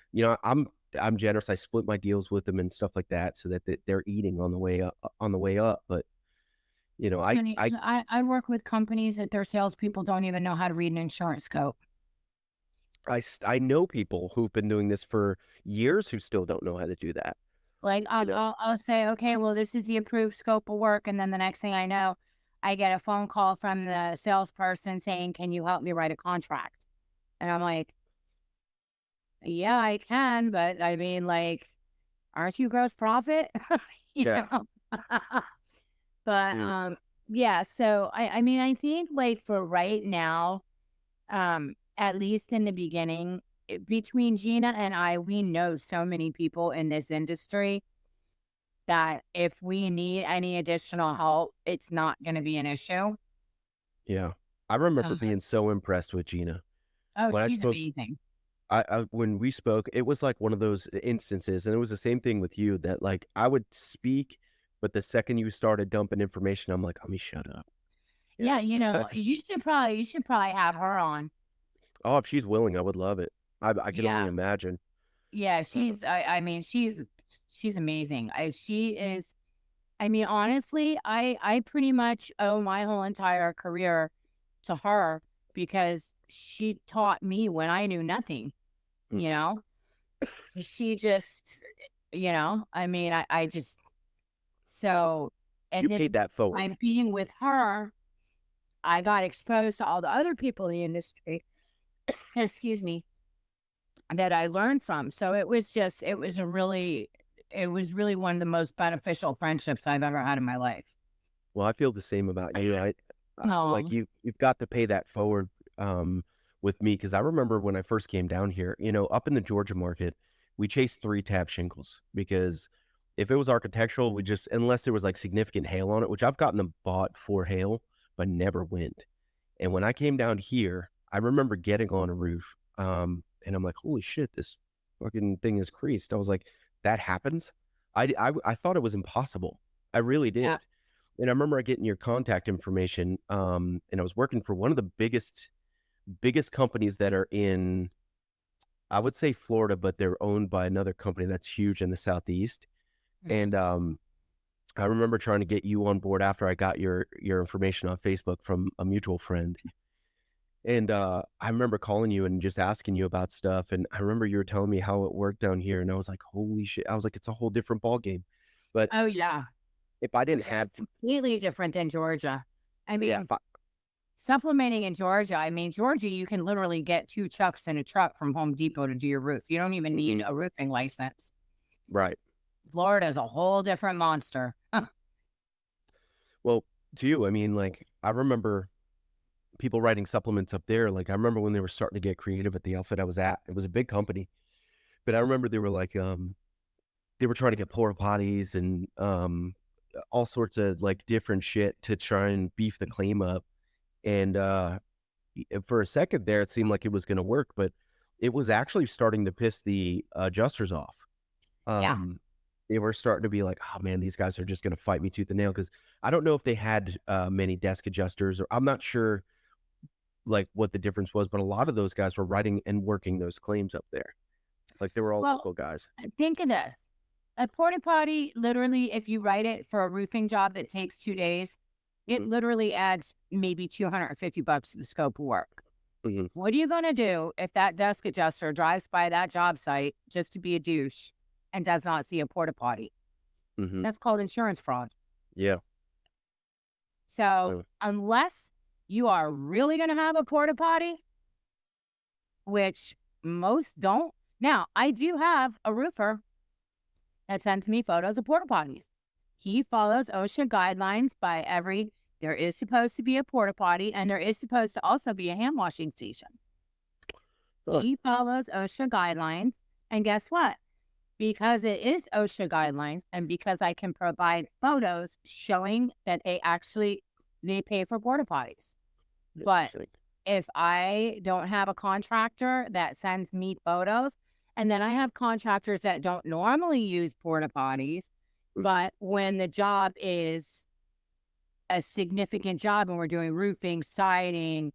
[SPEAKER 1] I'm generous. I split my deals with them and stuff like that so that they're eating on the way up. But you know, I
[SPEAKER 2] Honey,
[SPEAKER 1] I
[SPEAKER 2] I work with companies that their salespeople don't even know how to read an insurance code.
[SPEAKER 1] I know people who've been doing this for years who still don't know how to do that.
[SPEAKER 2] Like,
[SPEAKER 1] You know,
[SPEAKER 2] I'll say, okay, well, this is the approved scope of work. And then the next thing I know, I get a phone call from the salesperson saying, can you help me write a contract? And I'm like, yeah, I can. But I mean, like, aren't you gross profit? you
[SPEAKER 1] yeah.
[SPEAKER 2] know? But,
[SPEAKER 1] Mm.
[SPEAKER 2] yeah. So, I mean, I think like for right now, at least in the beginning, between Gina and I, we know so many people in this industry that if we need any additional help, it's not going to be an issue.
[SPEAKER 1] Yeah. I remember
[SPEAKER 2] Uh,
[SPEAKER 1] being so impressed with Gina.
[SPEAKER 2] oh,
[SPEAKER 1] When I
[SPEAKER 2] she's
[SPEAKER 1] spoke
[SPEAKER 2] amazing.
[SPEAKER 1] when we spoke, it was like one of those instances, and it was the same thing with you that like I would speak, but the second you started dumping information, I'm like, let me shut up. You
[SPEAKER 2] Yeah,
[SPEAKER 1] know?
[SPEAKER 2] you should probably have her on.
[SPEAKER 1] Oh, if she's willing, I would love it. I can only
[SPEAKER 2] Yeah,
[SPEAKER 1] imagine.
[SPEAKER 2] yeah, I mean, she's amazing. She is. I mean, honestly, I pretty much owe my whole entire career to her because she taught me when I knew nothing.
[SPEAKER 1] Mm.
[SPEAKER 2] You know, she just, I mean, I just so,
[SPEAKER 1] You
[SPEAKER 2] and
[SPEAKER 1] paid
[SPEAKER 2] then
[SPEAKER 1] that forward.
[SPEAKER 2] by being with her, I got exposed to all the other people in the industry, excuse me, that I learned from. So it was really one of the most beneficial friendships I've ever had in my life.
[SPEAKER 1] Well, I feel the same about you. I feel like
[SPEAKER 2] Oh,
[SPEAKER 1] you've got to pay that forward with me because I remember when I first came down here, up in the Georgia market, we chased 3-tab shingles because if it was architectural, we just unless there was like significant hail on it, which I've gotten them bought for hail, but never wind. And when I came down here, I remember getting on a roof, and I'm like, holy shit, this fucking thing is creased. I was like, that happens. I thought it was impossible. I really
[SPEAKER 2] yeah.
[SPEAKER 1] did. And I remember getting your contact information, and I was working for one of the biggest companies that are in, I would say Florida, but they're owned by another company that's huge in the Southeast.
[SPEAKER 2] Mhm.
[SPEAKER 1] And I remember trying to get you on board after I got your information on Facebook from a mutual friend. And I remember calling you and just asking you about stuff. And I remember you were telling me how it worked down here, and I was like, holy shit! I was like, it's a whole different ball game. But
[SPEAKER 2] Oh, yeah.
[SPEAKER 1] if I didn't have,
[SPEAKER 2] It's completely different than Georgia. I
[SPEAKER 1] yeah,
[SPEAKER 2] mean, supplementing in Georgia, I mean, Georgia, you can literally get two chucks in a truck from Home Depot to do your roof. You don't even need
[SPEAKER 1] mhm,
[SPEAKER 2] a roofing license.
[SPEAKER 1] right.
[SPEAKER 2] Florida is a whole different monster.
[SPEAKER 1] Well, to you, I mean, like I remember people writing supplements up there. Like I remember when they were starting to get creative at the outfit I was at. It was a big company, but I remember they were like they were trying to get porta potties and all sorts of like different shit to try and beef the claim up. And for a second there, it seemed like it was going to work, but it was actually starting to piss the adjusters off.
[SPEAKER 2] Yeah.
[SPEAKER 1] They were starting to be like, oh man, these guys are just going to fight me tooth and nail. Cause I don't know if they had many desk adjusters, or I'm not sure like what the difference was, but a lot of those guys were writing and working those claims up there. Like they were all
[SPEAKER 2] Well,
[SPEAKER 1] local guys.
[SPEAKER 2] think of this. A porta potty, literally, if you write it for a roofing job that takes 2 days, it
[SPEAKER 1] Mhm.
[SPEAKER 2] literally adds maybe $250 to the scope of work.
[SPEAKER 1] Mhm.
[SPEAKER 2] What are you going to do if that desk adjuster drives by that job site just to be a douche and does not see a porta potty?
[SPEAKER 1] Mhm.
[SPEAKER 2] That's called insurance fraud.
[SPEAKER 1] Yeah.
[SPEAKER 2] So
[SPEAKER 1] Uh,
[SPEAKER 2] unless you are really going to have a porta potty, which most don't. Now, I do have a roofer that sends me photos of porta potties. He follows OSHA guidelines there is supposed to be a porta potty and there is supposed to also be a hand washing station.
[SPEAKER 1] huh.
[SPEAKER 2] He follows OSHA guidelines. And guess what? Because it is OSHA guidelines and because I can provide photos showing that they pay for porta potties. But
[SPEAKER 1] Interesting.
[SPEAKER 2] if I don't have a contractor that sends me photos, and then I have contractors that don't normally use porta potties,
[SPEAKER 1] Mm.
[SPEAKER 2] but when the job is a significant job and we're doing roofing, siding,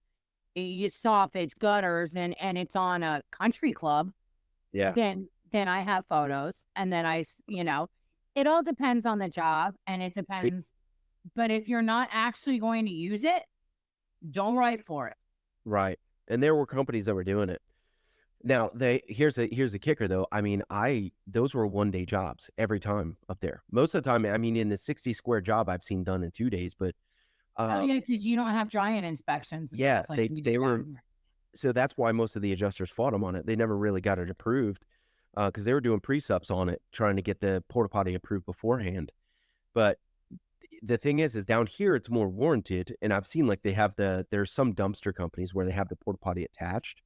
[SPEAKER 2] soffits, gutters, and it's on a country club,
[SPEAKER 1] Yeah.
[SPEAKER 2] then I have photos, and then it all depends on the job, and it
[SPEAKER 1] It-
[SPEAKER 2] depends. But if you're not actually going to use it, don't write for it.
[SPEAKER 1] right. And there were companies that were doing it. Now here's the kicker though. I mean, those were 1 day jobs every time up there. Most of the time, I mean, in a 60 square job I've seen done in 2 days, but
[SPEAKER 2] Oh,
[SPEAKER 1] uh
[SPEAKER 2] yeah, because you don't have giant inspections and
[SPEAKER 1] yeah,
[SPEAKER 2] stuff like we do
[SPEAKER 1] they were
[SPEAKER 2] down here.
[SPEAKER 1] so that's why most of the adjusters fought them on it. They never really got it approved because they were doing pre-subs on it, trying to get the porta potty approved beforehand. But the thing is down here it's more warranted, and I've seen like there's some dumpster companies where they have the porta potty attached.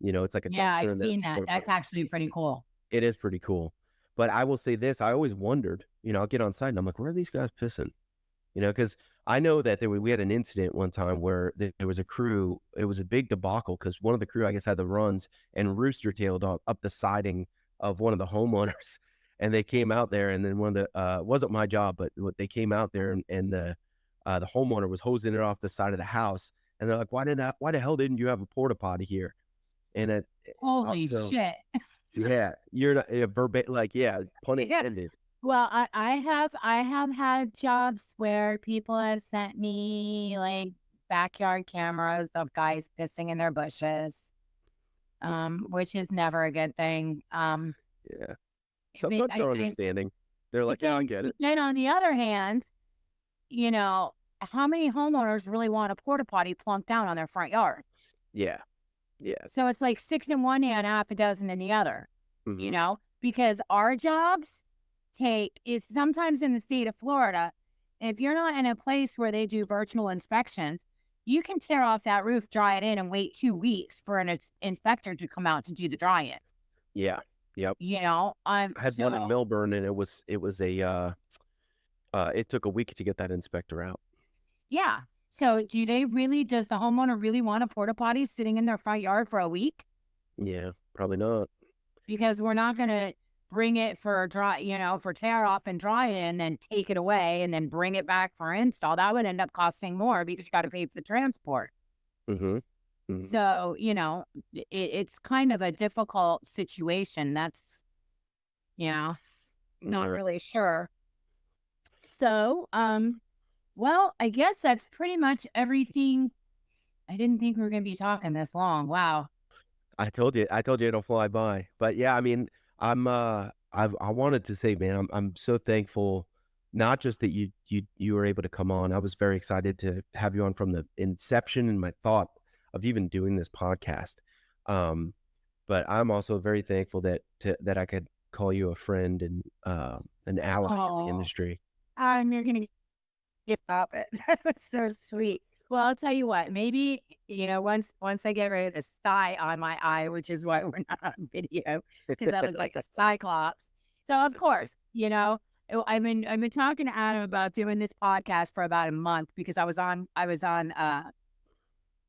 [SPEAKER 1] It's like a
[SPEAKER 2] Yeah,
[SPEAKER 1] dumpster
[SPEAKER 2] I've
[SPEAKER 1] and the
[SPEAKER 2] seen that.
[SPEAKER 1] porta
[SPEAKER 2] That's
[SPEAKER 1] potty.
[SPEAKER 2] actually pretty cool.
[SPEAKER 1] It is pretty cool. But I will say this, I always wondered, I'll get on site and I'm like, where are these guys pissing? Because I know that we had an incident one time where there was a crew, it was a big debacle because one of the crew, I guess, had the runs and rooster tailed up the siding of one of the homeowners. And they came out there, and then one of the, wasn't my job, but they came out there, and the homeowner was hosing it off the side of the house. And they're like, why the hell didn't you have a porta potty here? And
[SPEAKER 2] Holy
[SPEAKER 1] also,
[SPEAKER 2] shit.
[SPEAKER 1] yeah, you're not verbatim, like, yeah, pun
[SPEAKER 2] Yeah.
[SPEAKER 1] intended.
[SPEAKER 2] Well, I have had jobs where people have sent me like backyard cameras of guys pissing in their bushes, which is never a good thing.
[SPEAKER 1] Yeah.
[SPEAKER 2] But
[SPEAKER 1] Sometimes they're understanding. They're like, yeah, I get it.
[SPEAKER 2] then on the other hand, you know, how many homeowners really want a porta potty plunked down on their front yard?
[SPEAKER 1] Yeah. Yeah.
[SPEAKER 2] So it's like six in one hand, half a dozen in the other,
[SPEAKER 1] Mhm.
[SPEAKER 2] because our jobs is sometimes in the state of Florida. If you're not in a place where they do virtual inspections, you can tear off that roof, dry it in, and wait 2 weeks for an inspector to come out to do the dry in.
[SPEAKER 1] Yeah. Yep.
[SPEAKER 2] I'm
[SPEAKER 1] I had one in Melbourne, and it was it took a week to get that inspector out.
[SPEAKER 2] yeah. So does the homeowner really want a porta potty sitting in their front yard for a week?
[SPEAKER 1] Yeah, probably not.
[SPEAKER 2] Because we're not going to bring it for for tear off and dry in, then take it away and then bring it back for install. That would end up costing more because you got to pay for the transport.
[SPEAKER 1] Mhm. Mhm.
[SPEAKER 2] So, it's kind of a difficult situation. That's, not
[SPEAKER 1] Alright.
[SPEAKER 2] really sure. So, well, I guess that's pretty much everything. I didn't think we were going to be talking this long. Wow.
[SPEAKER 1] I told you it'll fly by. But yeah, I mean, I wanted to say, man, I'm so thankful, not just that you were able to come on. I was very excited to have you on from the inception and my thought of even doing this podcast. Um, but I'm also very thankful that I could call you a friend and an ally in the
[SPEAKER 2] Oh,
[SPEAKER 1] industry.
[SPEAKER 2] you're going to stop it. That was so sweet. Well, I'll tell you what, maybe, once I get rid of the sty on my eye, which is why we're not on video, because I look like a cyclops. So of course, I've been talking to Adam about doing this podcast for about a month because I was on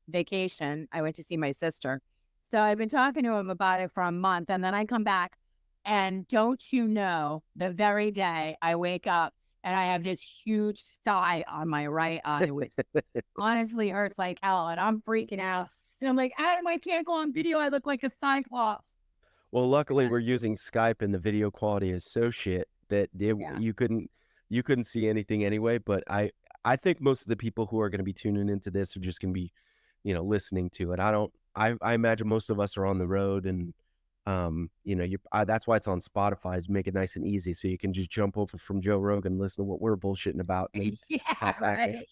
[SPEAKER 2] vacation. I went to see my sister. So I've been talking to him about it for a month, and then I come back, and don't you know, the very day I wake up and I have this huge sty on my right eye, which honestly hurts like hell, and I'm freaking out. And I'm like, Adam, I can't go on video. I look like a cyclops.
[SPEAKER 1] Well, luckily we're using Skype and the video quality is so shit that
[SPEAKER 2] Yeah.
[SPEAKER 1] you couldn't see anything anyway. But I think most of the people who are going to be tuning into this are just going to be, listening to it. I imagine most of us are on the road and that's why it's on Spotify, is make it nice and easy so you can just jump over from Joe Rogan and listen to what we're bullshitting about and then
[SPEAKER 2] Yeah,
[SPEAKER 1] hop back in,
[SPEAKER 2] right.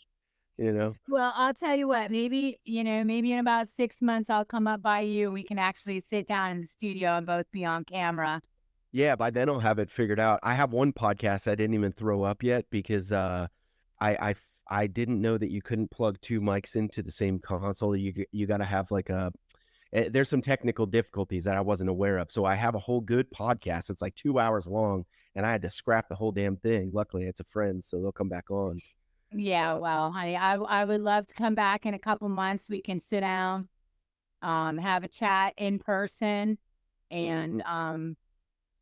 [SPEAKER 1] you know.
[SPEAKER 2] Well, I'll tell you what, maybe in about 6 months, I'll come up by you. We can actually sit down in the studio and both be on camera.
[SPEAKER 1] Yeah, by then I'll have it figured out. I have one podcast I didn't even throw up yet because I didn't know that you couldn't plug two mics into the same console. You got to have like there's some technical difficulties that I wasn't aware of. So I have a whole good podcast. It's like 2 hours long, and I had to scrap the whole damn thing. Luckily, it's a friend, so they'll come back on.
[SPEAKER 2] Yeah, well, honey, I would love to come back in a couple months. We can sit down, have a chat in person, and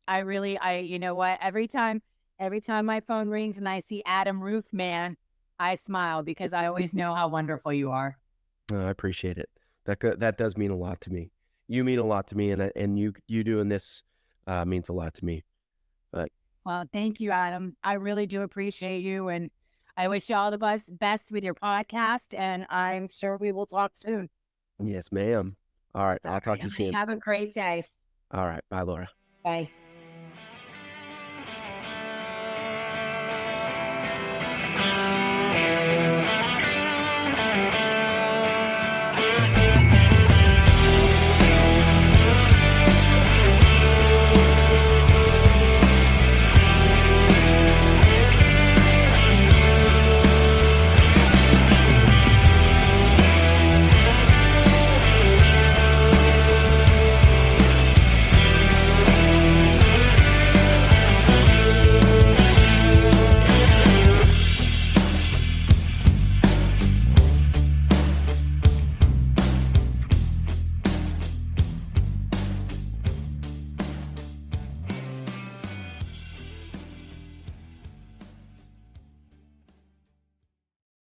[SPEAKER 2] you know what? Every time my phone rings and I see Adam Roofman, I smile because I always know how wonderful you are.
[SPEAKER 1] I appreciate it. That does mean a lot to me. You mean a lot to me, and you doing this means a lot to me. But
[SPEAKER 2] Well, thank you, Adam. I really do appreciate you, and I wish you all the best with your podcast. And I'm sure we will talk soon.
[SPEAKER 1] yes, ma'am. All right,
[SPEAKER 2] All
[SPEAKER 1] I'll
[SPEAKER 2] right,
[SPEAKER 1] talk to you
[SPEAKER 2] honey,
[SPEAKER 1] soon.
[SPEAKER 2] have a great day.
[SPEAKER 1] All right, bye, Laura.
[SPEAKER 2] Bye.